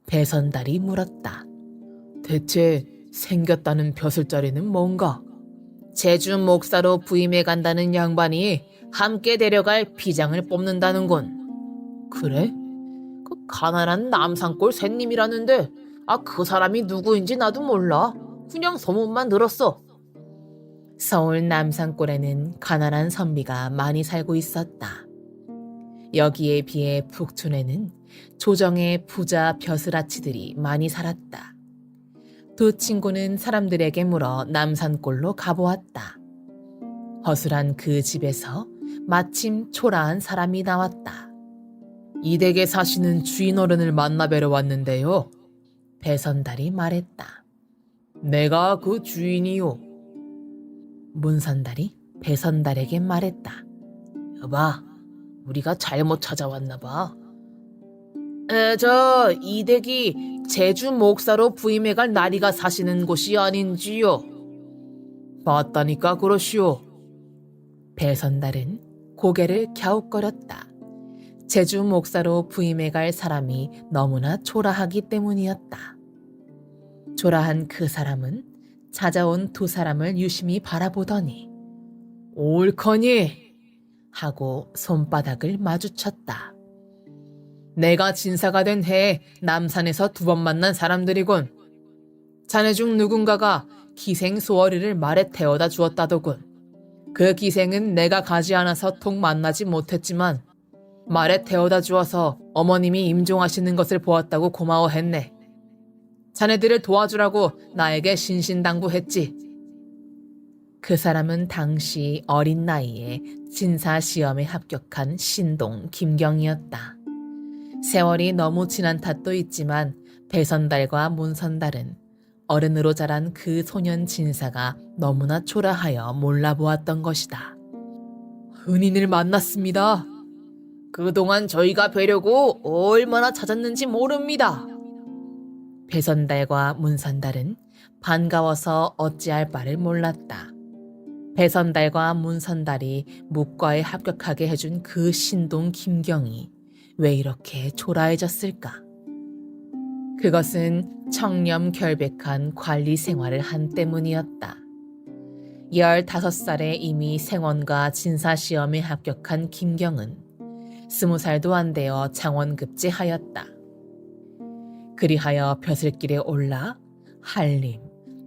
배선달이 물었다. 대체 생겼다는 벼슬자리는 뭔가? 제주 목사로 부임해 간다는 양반이 함께 데려갈 비장을 뽑는다는군. 그래? 그 가난한 남산골 샌님이라는데 그 사람이 누구인지 나도 몰라. 그냥 소문만 들었어. 서울 남산골에는 가난한 선비가 많이 살고 있었다. 여기에 비해 북촌에는 조정의 부자 벼슬아치들이 많이 살았다. 두 친구는 사람들에게 물어 남산골로 가보았다. 허술한 그 집에서 마침 초라한 사람이 나왔다. 이 댁에 사시는 주인 어른을 만나 뵈러 왔는데요. 배선달이 말했다. 내가 그 주인이요. 문선달이 배선달에게 말했다. 여봐, 우리가 잘못 찾아왔나 봐. 저 이댁이 제주 목사로 부임해갈 나리가 사시는 곳이 아닌지요? 맞다니까 그러시오. 배선달은 고개를 갸웃거렸다. 제주 목사로 부임해갈 사람이 너무나 초라하기 때문이었다. 초라한 그 사람은 찾아온 두 사람을 유심히 바라보더니 옳거니 하고 손바닥을 마주쳤다. 내가 진사가 된 해에 남산에서 2번 만난 사람들이군. 자네 중 누군가가 기생 소어리를 말에 태워다 주었다더군. 그 기생은 내가 가지 않아서 통 만나지 못했지만 말에 태워다 주어서 어머님이 임종하시는 것을 보았다고 고마워했네. 자네들을 도와주라고 나에게 신신당부했지. 그 사람은 당시 어린 나이에 진사시험에 합격한 신동 김경이었다. 세월이 너무 지난 탓도 있지만 배선달과 문선달은 어른으로 자란 그 소년 진사가 너무나 초라하여 몰라보았던 것이다. 은인을 만났습니다. 그동안 저희가 뵈려고 얼마나 찾았는지 모릅니다. 배선달과 문선달은 반가워서 어찌할 바를 몰랐다. 배선달과 문선달이 묵과에 합격하게 해준 그 신동 김경이 왜 이렇게 초라해졌을까? 그것은 청렴결백한 관리 생활을 한 때문이었다. 15살에 이미 생원과 진사시험에 합격한 김경은 20살도 안 되어 장원급제하였다. 그리하여 벼슬길에 올라 한림,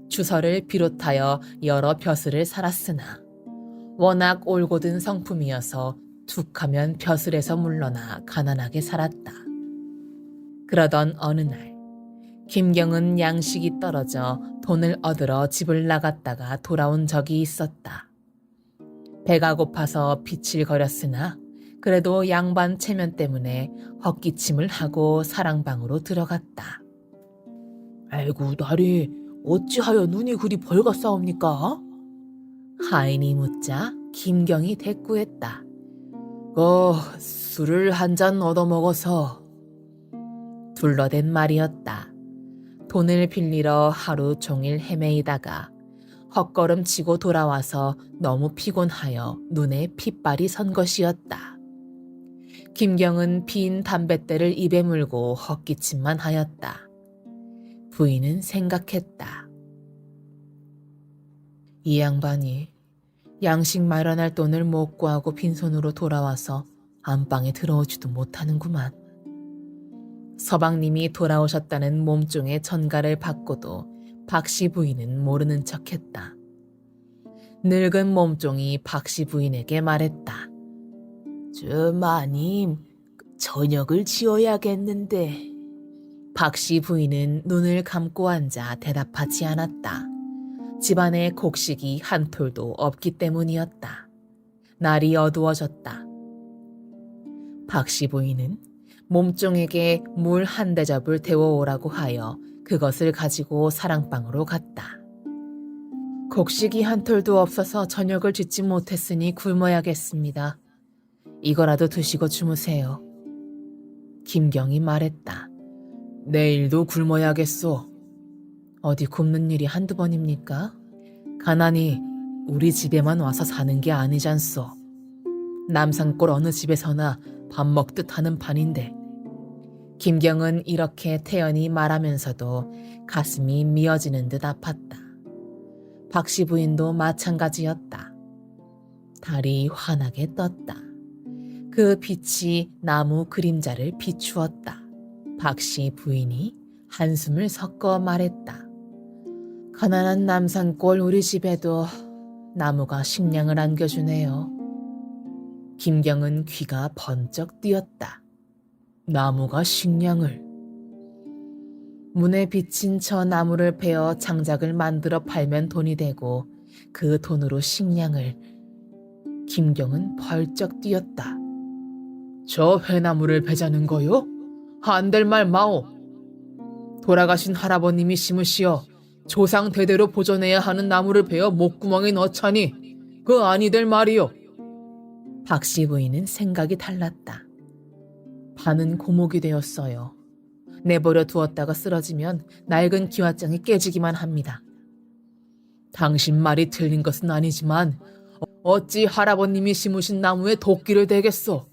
주서를 비롯하여 여러 벼슬을 살았으나 워낙 올곧은 성품이어서 툭하면 벼슬에서 물러나 가난하게 살았다. 그러던 어느 날 김경은 양식이 떨어져 돈을 얻으러 집을 나갔다가 돌아온 적이 있었다. 배가 고파서 비칠거렸으나 그래도 양반 체면 때문에 헛기침을 하고 사랑방으로 들어갔다. 아이고 나리 어찌하여 눈이 그리 벌겋사옵니까? 하인이 묻자 김경이 대꾸했다. 술을 한 잔 얻어먹어서. 둘러댄 말이었다. 돈을 빌리러 하루 종일 헤매이다가 헛걸음치고 돌아와서 너무 피곤하여 눈에 핏발이 선 것이었다. 김경은 빈 담뱃대를 입에 물고 헛기침만 하였다. 부인은 생각했다. 이 양반이 양식 마련할 돈을 못 구하고 빈손으로 돌아와서 안방에 들어오지도 못하는구만. 서방님이 돌아오셨다는 몸종의 전가를 받고도 박씨 부인은 모르는 척했다. 늙은 몸종이 박씨 부인에게 말했다. 저 마님, 저녁을 지어야겠는데. 박씨 부인은 눈을 감고 앉아 대답하지 않았다. 집안에 곡식이 한 톨도 없기 때문이었다. 날이 어두워졌다. 박씨 부인은 몸종에게 물 한 대접을 데워오라고 하여 그것을 가지고 사랑방으로 갔다. 곡식이 한 톨도 없어서 저녁을 짓지 못했으니 굶어야겠습니다. 이거라도 드시고 주무세요. 김경이 말했다. 내일도 굶어야겠소. 어디 굶는 일이 한두 번입니까? 가난이 우리 집에만 와서 사는 게 아니잖소. 남산골 어느 집에서나 밥 먹듯 하는 판인데. 김경은 이렇게 태연히 말하면서도 가슴이 미어지는 듯 아팠다. 박씨 부인도 마찬가지였다. 달이 환하게 떴다. 그 빛이 나무 그림자를 비추었다. 박씨 부인이 한숨을 섞어 말했다. 가난한 남산골 우리 집에도 나무가 식량을 안겨주네요. 김경은 귀가 번쩍 뜨였다. 나무가 식량을. 문에 비친 저 나무를 베어 장작을 만들어 팔면 돈이 되고 그 돈으로 식량을. 김경은 벌쩍 뛰었다. 저 회나무를 베자는 거요? 안 될 말 마오. 돌아가신 할아버님이 심으시어 조상 대대로 보존해야 하는 나무를 베어 목구멍에 넣자니 그 아니 될 말이요. 박씨 부인은 생각이 달랐다. 반은 고목이 되었어요. 내버려 두었다가 쓰러지면 낡은 기와장이 깨지기만 합니다. 당신 말이 틀린 것은 아니지만 어찌 할아버님이 심으신 나무에 도끼를 대겠소?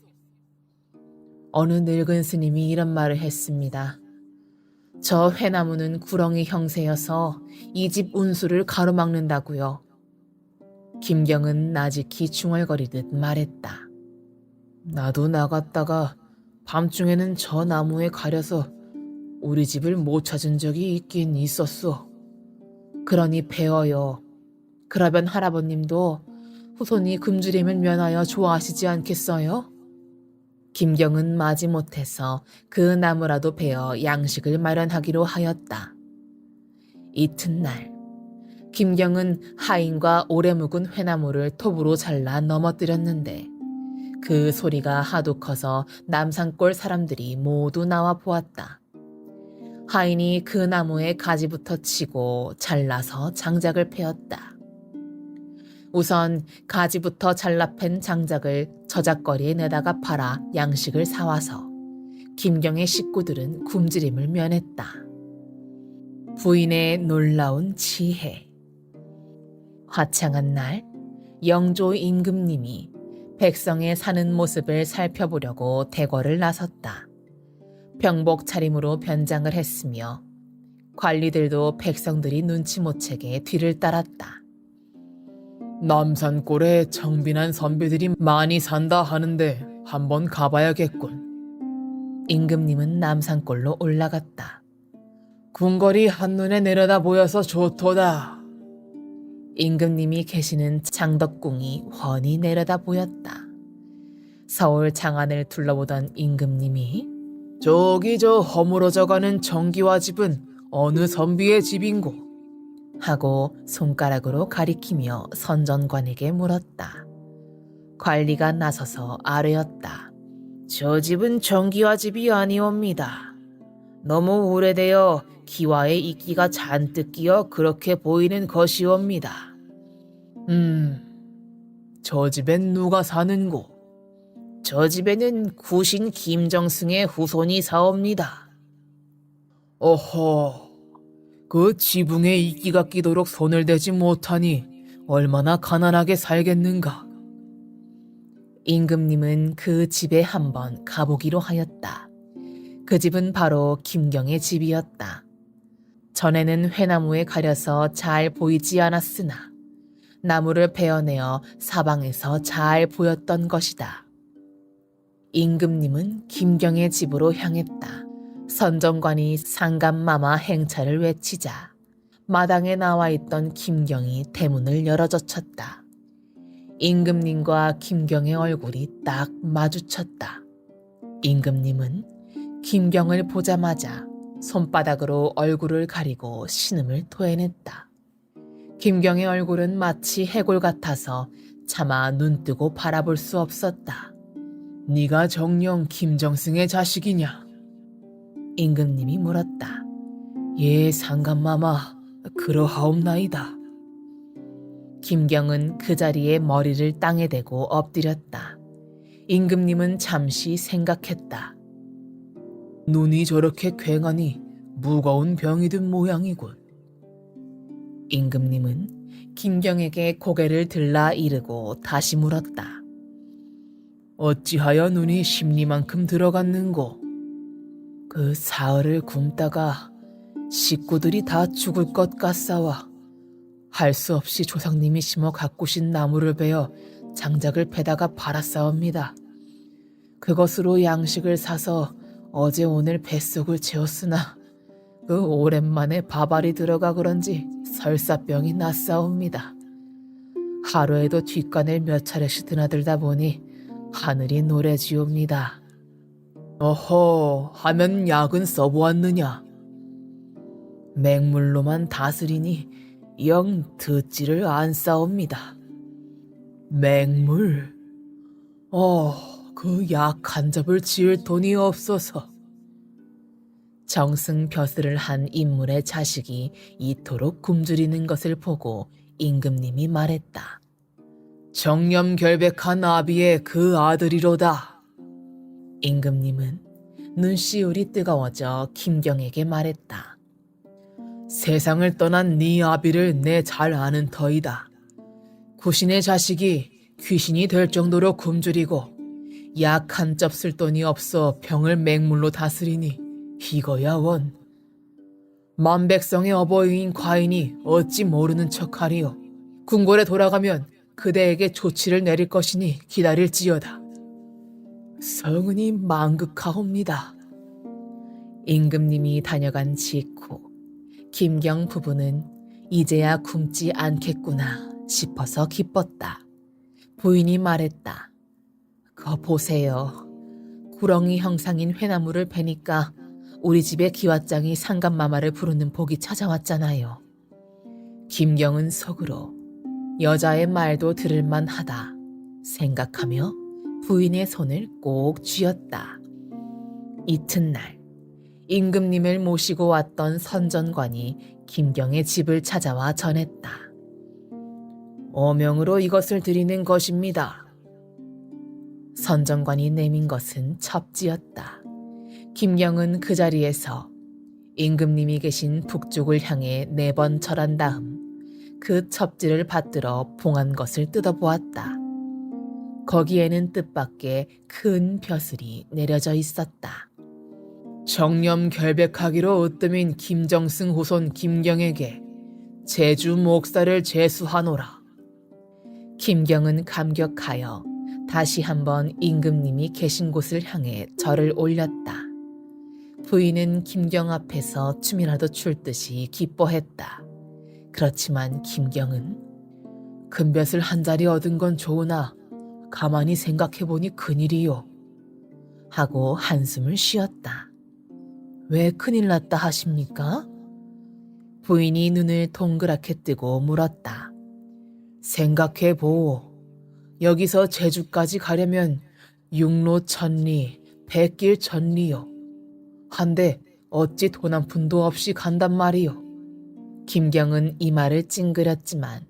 어느 늙은 스님이 이런 말을 했습니다. 저 회나무는 구렁이 형세여서 이 집 운수를 가로막는다고요. 김경은 나직히 중얼거리듯 말했다. 나도 나갔다가 밤중에는 저 나무에 가려서 우리 집을 못 찾은 적이 있긴 있었소. 그러니 배워요. 그러면 할아버님도 후손이 굶주림을 면하여 좋아하시지 않겠어요? 김경은 마지못해서 그 나무라도 베어 양식을 마련하기로 하였다. 이튿날 김경은 하인과 오래 묵은 회나무를 톱으로 잘라 넘어뜨렸는데 그 소리가 하도 커서 남산골 사람들이 모두 나와 보았다. 하인이 그 나무에 가지부터 치고 잘라서 장작을 패었다. 우선 가지부터 잘라 팬 장작을 저작거리에 내다가 팔아 양식을 사와서 김경의 식구들은 굶주림을 면했다. 부인의 놀라운 지혜. 화창한 날 영조 임금님이 백성의 사는 모습을 살펴보려고 대궐을 나섰다. 병복 차림으로 변장을 했으며 관리들도 백성들이 눈치 못 채게 뒤를 따랐다. 남산골에 정빈한 선비들이 많이 산다 하는데 한번 가봐야겠군. 임금님은 남산골로 올라갔다. 궁궐이 한눈에 내려다 보여서 좋도다. 임금님이 계시는 장덕궁이 훤히 내려다 보였다. 서울 장안을 둘러보던 임금님이 저기 저 허물어져가는 정기와 집은 어느 선비의 집인고? 하고 손가락으로 가리키며 선전관에게 물었다. 관리가 나서서 아뢰었다. 저 집은 정기와 집이 아니옵니다. 너무 오래되어 기와에 이끼가 잔뜩 끼어 그렇게 보이는 것이옵니다. 저 집엔 누가 사는고? 저 집에는 구신 김정승의 후손이 사옵니다. 어허, 그 지붕에 이끼가 끼도록 손을 대지 못하니 얼마나 가난하게 살겠는가. 임금님은 그 집에 한번 가보기로 하였다. 그 집은 바로 김경의 집이었다. 전에는 회나무에 가려서 잘 보이지 않았으나 나무를 베어내어 사방에서 잘 보였던 것이다. 임금님은 김경의 집으로 향했다. 선정관이 상감마마 행차를 외치자 마당에 나와 있던 김경이 대문을 열어젖혔다. 임금님과 김경의 얼굴이 딱 마주쳤다. 임금님은 김경을 보자마자 손바닥으로 얼굴을 가리고 신음을 토해냈다. 김경의 얼굴은 마치 해골 같아서 차마 눈뜨고 바라볼 수 없었다. 네가 정녕 김정승의 자식이냐? 임금님이 물었다. 예, 상감마마, 그러하옵나이다. 김경은 그 자리에 머리를 땅에 대고 엎드렸다. 임금님은 잠시 생각했다. 눈이 저렇게 괭하니 무거운 병이 든 모양이군. 임금님은 김경에게 고개를 들라 이르고 다시 물었다. 어찌하여 눈이 심리만큼 들어갔는고? 그 사흘을 굶다가 식구들이 다 죽을 것 같사와 할 수 없이 조상님이 심어 가꾸신 나무를 베어 장작을 패다가 팔았사옵니다. 그것으로 양식을 사서 어제 오늘 뱃속을 채웠으나 그 오랜만에 밥알이 들어가 그런지 설사병이 났사옵니다. 하루에도 뒷간을 몇 차례씩 드나들다 보니 하늘이 노래지옵니다. 어허, 하면 약은 써보았느냐? 맹물로만 다스리니 영 듣지를 않사옵니다. 맹물? 그 약 한 접을 지을 돈이 없어서. 정승벼슬을 한 인물의 자식이 이토록 굶주리는 것을 보고 임금님이 말했다. 정념결백한 아비의 그 아들이로다. 임금님은 눈시울이 뜨거워져 김경에게 말했다. 세상을 떠난 네 아비를 내 잘 아는 터이다. 구신의 자식이 귀신이 될 정도로 굶주리고 약 한 접 쓸 돈이 없어 병을 맹물로 다스리니 이거야 원. 만백성의 어버이인 과인이 어찌 모르는 척하리요. 궁궐에 돌아가면 그대에게 조치를 내릴 것이니 기다릴지어다. 성은이 망극하옵니다. 임금님이 다녀간 직후 김경 부부는 이제야 굶지 않겠구나 싶어서 기뻤다. 부인이 말했다. 거 보세요. 구렁이 형상인 회나무를 베니까 우리 집에 기왓장이 상감마마를 부르는 복이 찾아왔잖아요. 김경은 속으로 여자의 말도 들을만 하다 생각하며 부인의 손을 꼭 쥐었다. 이튿날 임금님을 모시고 왔던 선전관이 김경의 집을 찾아와 전했다. 어명으로 이것을 드리는 것입니다. 선전관이 내민 것은 첩지였다. 김경은 그 자리에서 임금님이 계신 북쪽을 향해 4번 절한 다음 그 첩지를 받들어 봉한 것을 뜯어보았다. 거기에는 뜻밖의 큰 벼슬이 내려져 있었다. 정념결백하기로 으뜸인 김정승 후손 김경에게 제주 목사를 제수하노라. 김경은 감격하여 다시 한번 임금님이 계신 곳을 향해 절을 올렸다. 부인은 김경 앞에서 춤이라도 출 듯이 기뻐했다. 그렇지만 김경은 금볕을 한 자리 얻은 건 좋으나 가만히 생각해보니 큰일이요 하고 한숨을 쉬었다. 왜 큰일 났다 하십니까? 부인이 눈을 동그랗게 뜨고 물었다. 생각해보오. 여기서 제주까지 가려면 육로 1000리, 백길 1000리요. 한데 어찌 돈 한 푼도 없이 간단 말이요. 김경은 이 말을 찡그렸지만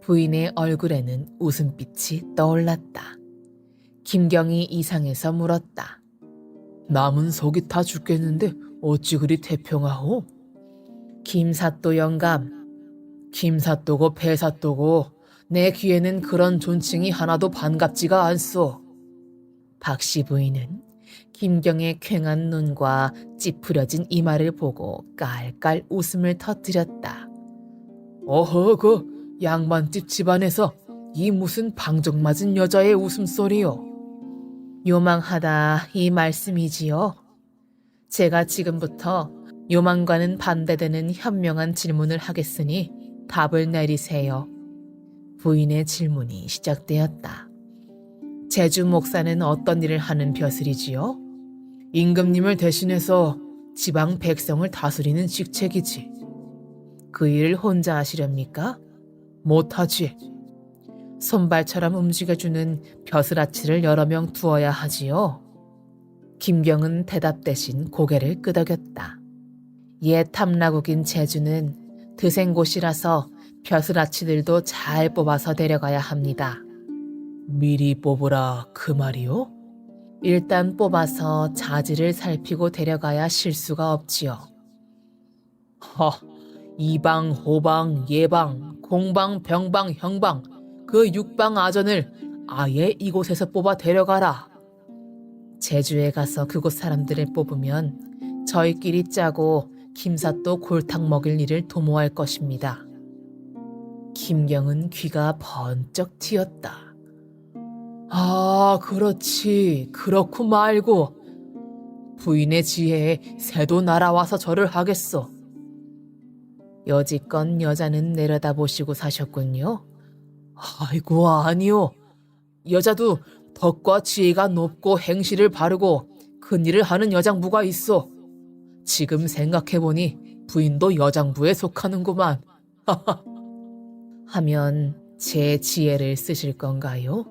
부인의 얼굴에는 웃음빛이 떠올랐다. 김경이 이상해서 물었다. 남은 속이 다 죽겠는데 어찌 그리 태평하오? 김사또 영감, 김사또고 폐사또고 내 귀에는 그런 존칭이 하나도 반갑지가 않소. 박씨 부인은 김경의 퀭한 눈과 찌푸려진 이마를 보고 깔깔 웃음을 터뜨렸다. 어허, 그 양반집 집안에서 이 무슨 방정맞은 여자의 웃음소리요. 요망하다 이 말씀이지요. 제가 지금부터 요망과는 반대되는 현명한 질문을 하겠으니 답을 내리세요. 부인의 질문이 시작되었다. 제주 목사는 어떤 일을 하는 벼슬이지요? 임금님을 대신해서 지방 백성을 다스리는 직책이지. 그 일을 혼자 하시렵니까? 못하지. 손발처럼 움직여주는 벼슬아치를 여러 명 두어야 하지요. 김경은 대답 대신 고개를 끄덕였다. 옛 탐라국인 제주는 드생곳이라서 벼슬아치들도 잘 뽑아서 데려가야 합니다. 미리 뽑으라 그 말이요? 일단 뽑아서 자질을 살피고 데려가야 실수가 없지요. 이방, 호방, 예방, 공방, 병방, 형방 그 육방 아전을 아예 이곳에서 뽑아 데려가라. 제주에 가서 그곳 사람들을 뽑으면 저희끼리 짜고 김사또 골탕 먹일 일을 도모할 것입니다. 김경은 귀가 번쩍 튀었다. 아, 그렇지. 그렇고 말고. 부인의 지혜에 새도 날아와서 절을 하겠어. 여지껏 여자는 내려다보시고 사셨군요. 아이고, 아니요. 여자도 덕과 지혜가 높고 행실을 바르고 큰일을 하는 여장부가 있어. 지금 생각해보니 부인도 여장부에 속하는구만. 하면 제 지혜를 쓰실 건가요?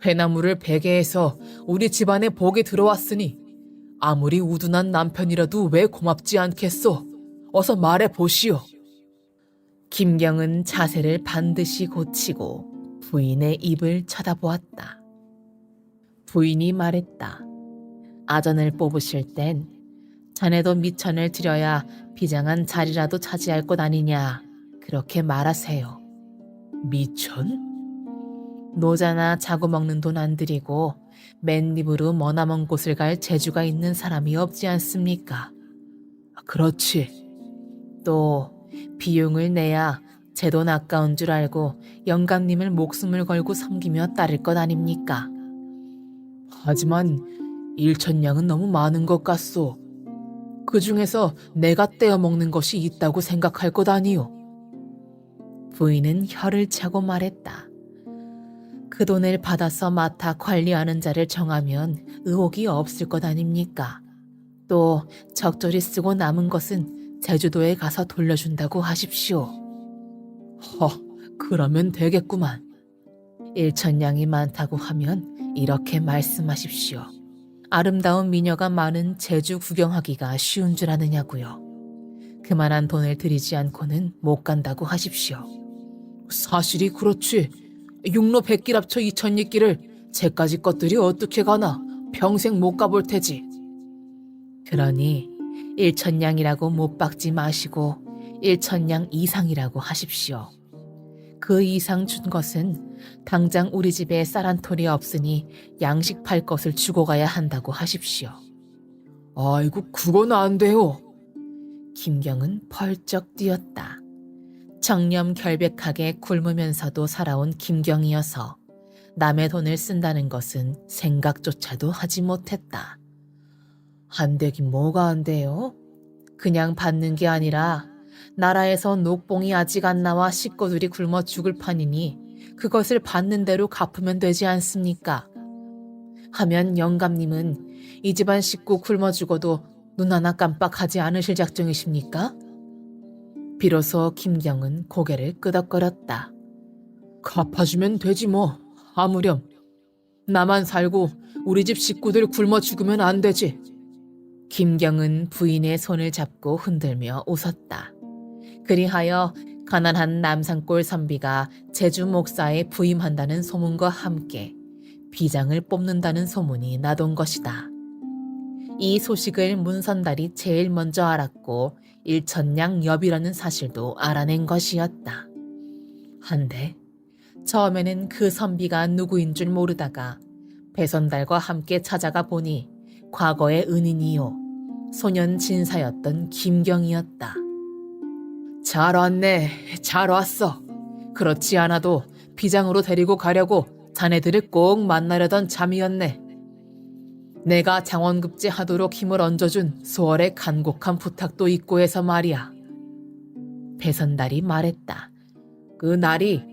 회나무를 베개해서 우리 집안에 복이 들어왔으니 아무리 우둔한 남편이라도 왜 고맙지 않겠소? 어서 말해보시오. 김경은 자세를 반드시 고치고 부인의 입을 쳐다보았다. 부인이 말했다. 아전을 뽑으실 땐 자네도 미천을 드려야 비장한 자리라도 차지할 것 아니냐 그렇게 말하세요. 미천? 노자나 자고 먹는 돈 안 들이고 맨입으로 머나먼 곳을 갈 재주가 있는 사람이 없지 않습니까? 그렇지. 또 비용을 내야 제 돈 아까운 줄 알고 영감님을 목숨을 걸고 섬기며 따를 것 아닙니까? 하지만 1,000냥은 너무 많은 것 같소. 그 중에서 내가 떼어 먹는 것이 있다고 생각할 것 아니오. 부인은 혀를 차고 말했다. 그 돈을 받아서 맡아 관리하는 자를 정하면 의혹이 없을 것 아닙니까? 또 적절히 쓰고 남은 것은 제주도에 가서 돌려준다고 하십시오. 그러면 되겠구만. 1,000냥이 많다고 하면 이렇게 말씀하십시오. 아름다운 미녀가 많은 제주 구경하기가 쉬운 줄 아느냐고요. 그만한 돈을 들이지 않고는 못 간다고 하십시오. 사실이 그렇지. 육로 100길 합쳐 2,000리길을 제까지 것들이 어떻게 가나 평생 못 가볼 테지. 그러니 1,000냥이라고 못 박지 마시고 1,000냥 이상이라고 하십시오. 그 이상 준 것은 당장 우리 집에 쌀 한 톨이 없으니 양식 팔 것을 주고 가야 한다고 하십시오. 아이고, 그건 안 돼요. 김경은 펄쩍 뛰었다. 청렴 결백하게 굶으면서도 살아온 김경이어서 남의 돈을 쓴다는 것은 생각조차도 하지 못했다. 안 되긴 뭐가 안 돼요? 그냥 받는 게 아니라 나라에서 녹봉이 아직 안 나와 식구들이 굶어 죽을 판이니 그것을 받는 대로 갚으면 되지 않습니까? 하면 영감님은 이 집안 식구 굶어 죽어도 눈 하나 깜빡하지 않으실 작정이십니까? 비로소 김경은 고개를 끄덕거렸다. 갚아주면 되지 뭐. 아무렴. 나만 살고 우리 집 식구들 굶어 죽으면 안 되지. 김경은 부인의 손을 잡고 흔들며 웃었다. 그리하여 가난한 남산골 선비가 제주 목사에 부임한다는 소문과 함께 비장을 뽑는다는 소문이 나돈 것이다. 이 소식을 문선달이 제일 먼저 알았고 일천량 엽이라는 사실도 알아낸 것이었다. 한데 처음에는 그 선비가 누구인 줄 모르다가 배선달과 함께 찾아가 보니 과거의 은인이요 소년 진사였던 김경이었다. 잘 왔네, 잘 왔어. 그렇지 않아도 비장으로 데리고 가려고 자네들을 꼭 만나려던 참이었네. 내가 장원급제 하도록 힘을 얹어준 소월의 간곡한 부탁도 있고 해서 말이야. 배선달이 말했다. 그 날이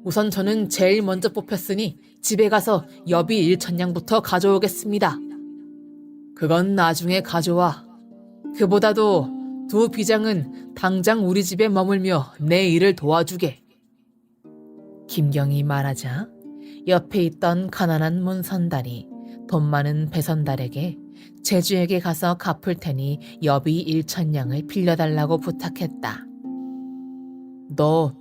우선 저는 제일 먼저 뽑혔으니 집에 가서 여비 일천냥부터 가져오겠습니다. 그건 나중에 가져와. 그보다도 두 비장은 당장 우리 집에 머물며 내 일을 도와주게. 김경이 말하자 옆에 있던 가난한 문선달이 돈 많은 배선달에게 제주에게 가서 갚을 테니 여비 일천냥을 빌려달라고 부탁했다. 너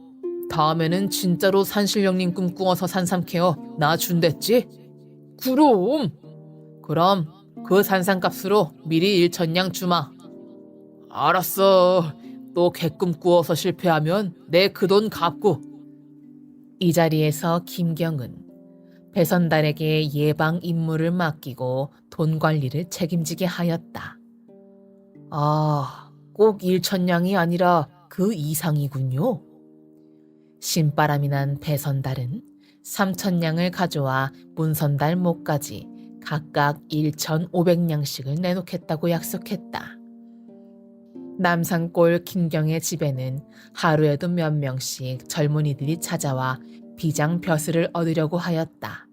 다음에는 진짜로 산신령님 꿈꾸어서 산삼케어 나 준댔지? 그럼 그 산삼값으로 미리 일천냥 주마. 알았어. 또 개꿈 꾸어서 실패하면 내 그 돈 갚고. 이 자리에서 김경은 배선달에게 예방 임무를 맡기고 돈 관리를 책임지게 하였다. 아, 꼭 일천냥이 아니라 그 이상이군요. 신바람이 난 배선달은 3천냥을 가져와 문선달 목까지 각각 1,500냥씩을 내놓겠다고 약속했다. 남산골 김경의 집에는 하루에도 몇 명씩 젊은이들이 찾아와 비장 벼슬을 얻으려고 하였다.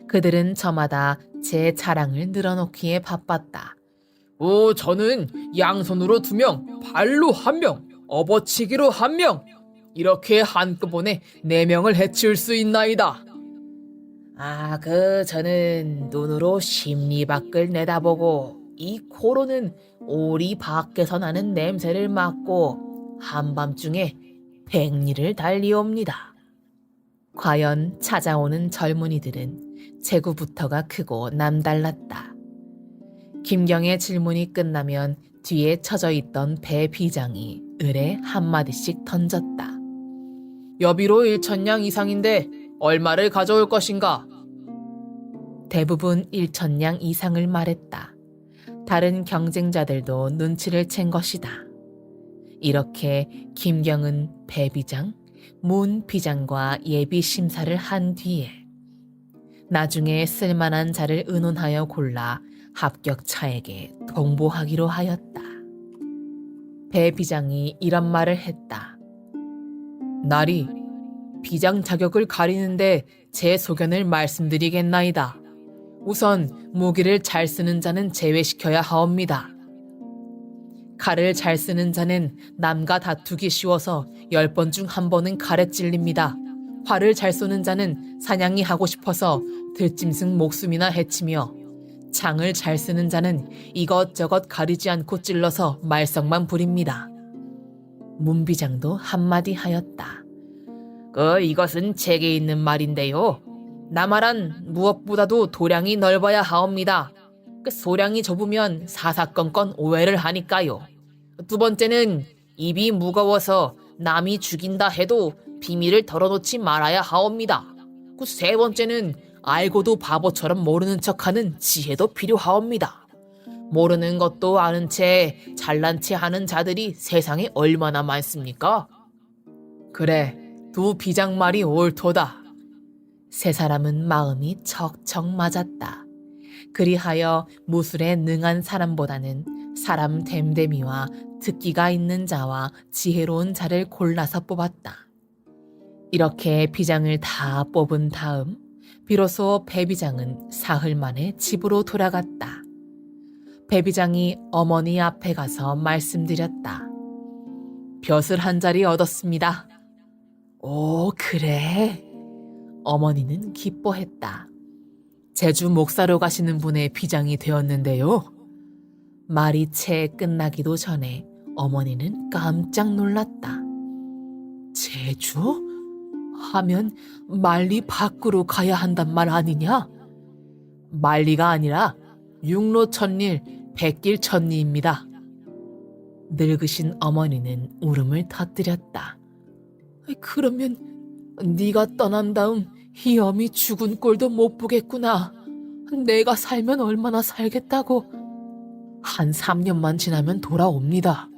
그들은 저마다 제 자랑을 늘어놓기에 바빴다. 저는 양손으로 2명, 발로 1명, 업어치기로 1명, 이렇게 한꺼번에 4명을 해치울 수 있나이다. 저는 눈으로 심리 밖을 내다보고 이 코로는 오리 밖에서 나는 냄새를 맡고 한밤중에 백리를 달리옵니다. 과연 찾아오는 젊은이들은 체구부터가 크고 남달랐다. 김경의 질문이 끝나면 뒤에 처져 있던 배 비장이 을에 한마디씩 던졌다. 여비로 1천냥 이상인데 얼마를 가져올 것인가? 대부분 1천냥 이상을 말했다. 다른 경쟁자들도 눈치를 챈 것이다. 이렇게 김경은 배비장, 문비장과 예비 심사를 한 뒤에 나중에 쓸만한 자를 의논하여 골라 합격차에게 통보하기로 하였다. 배비장이 이런 말을 했다. 나리, 비장 자격을 가리는데 제 소견을 말씀드리겠나이다. 우선 무기를 잘 쓰는 자는 제외시켜야 하옵니다. 칼을 잘 쓰는 자는 남과 다투기 쉬워서 10번 중 1번은 칼에 찔립니다. 활을 잘 쏘는 자는 사냥이 하고 싶어서 들짐승 목숨이나 해치며 창을 잘 쓰는 자는 이것저것 가리지 않고 찔러서 말썽만 부립니다. 문비장도 한마디 하였다. 이것은 책에 있는 말인데요. 나말한 무엇보다도 도량이 넓어야 하옵니다. 소량이 좁으면 사사건건 오해를 하니까요. 2번째는 입이 무거워서 남이 죽인다 해도 비밀을 털어놓지 말아야 하옵니다. 3번째는 알고도 바보처럼 모르는 척하는 지혜도 필요하옵니다. 모르는 것도 아는 채 잘난 체 하는 자들이 세상에 얼마나 많습니까? 그래, 두 비장 말이 옳도다. 세 사람은 마음이 척척 맞았다. 그리하여 무술에 능한 사람보다는 사람 됨됨이와 특기가 있는 자와 지혜로운 자를 골라서 뽑았다. 이렇게 비장을 다 뽑은 다음 비로소 배비장은 사흘 만에 집으로 돌아갔다. 배비장이 어머니 앞에 가서 말씀드렸다. 벼슬 한 자리 얻었습니다. 오, 그래? 어머니는 기뻐했다. 제주 목사로 가시는 분의 비장이 되었는데요. 말이 채 끝나기도 전에 어머니는 깜짝 놀랐다. 제주? 하면 만리 밖으로 가야 한단 말 아니냐? 만리가 아니라 육로 천릴 백길천리입니다. 늙으신 어머니는 울음을 터뜨렸다. 그러면 네가 떠난 다음 이 어미 죽은 꼴도 못 보겠구나. 내가 살면 얼마나 살겠다고. 한 3년만 지나면 돌아옵니다.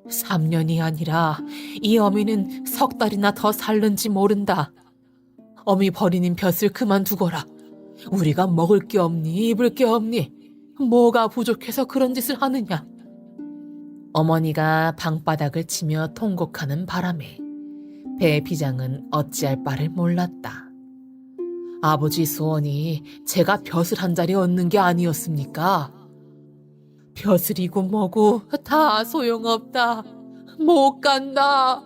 3년이 아니라 이 어미는 석 달이나 더 살는지 모른다. 어미 버리는 벼슬 그만두거라. 우리가 먹을 게 없니 입을 게 없니? 뭐가 부족해서 그런 짓을 하느냐? 어머니가 방바닥을 치며 통곡하는 바람에 배 비장은 어찌할 바를 몰랐다. 아버지 소원이 제가 벼슬 한 자리 얻는 게 아니었습니까? 벼슬이고 뭐고 다 소용없다. 못 간다.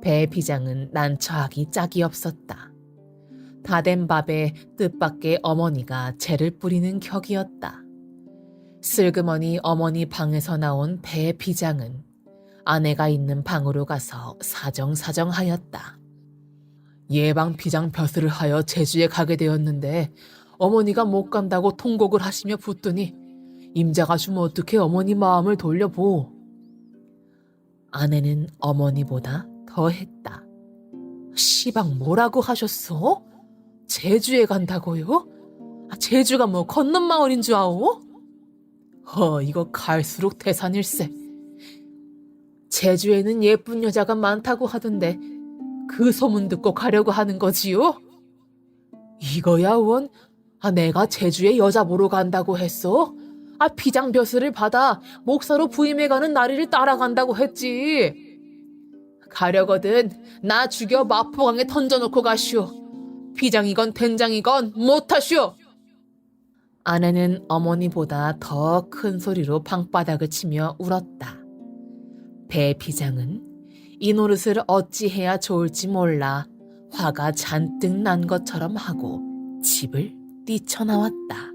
배 비장은 난처하기 짝이 없었다. 다 된 밥에 뜻밖의 어머니가 재를 뿌리는 격이었다. 슬그머니 어머니 방에서 나온 배 비장은 아내가 있는 방으로 가서 사정하였다. 예방 비장 벼슬을 하여 제주에 가게 되었는데 어머니가 못 간다고 통곡을 하시며 붙더니 임자가 주면 어떻게 어머니 마음을 돌려보. 아내는 어머니보다 더했다. 시방 뭐라고 하셨어? 제주에 간다고요? 제주가 뭐 건넌 마을인 줄 아오? 이거 갈수록 태산일세. 제주에는 예쁜 여자가 많다고 하던데 그 소문 듣고 가려고 하는 거지요? 이거야 원? 내가 제주에 여자 보러 간다고 했어? 비장벼슬을 받아 목사로 부임해가는 나리를 따라간다고 했지. 가려거든 나 죽여 마포강에 던져놓고 가시오. 비장이건 된장이건 못하시오. 아내는 어머니보다 더 큰 소리로 방바닥을 치며 울었다. 배 비장은 이 노릇을 어찌해야 좋을지 몰라 화가 잔뜩 난 것처럼 하고 집을 뛰쳐나왔다.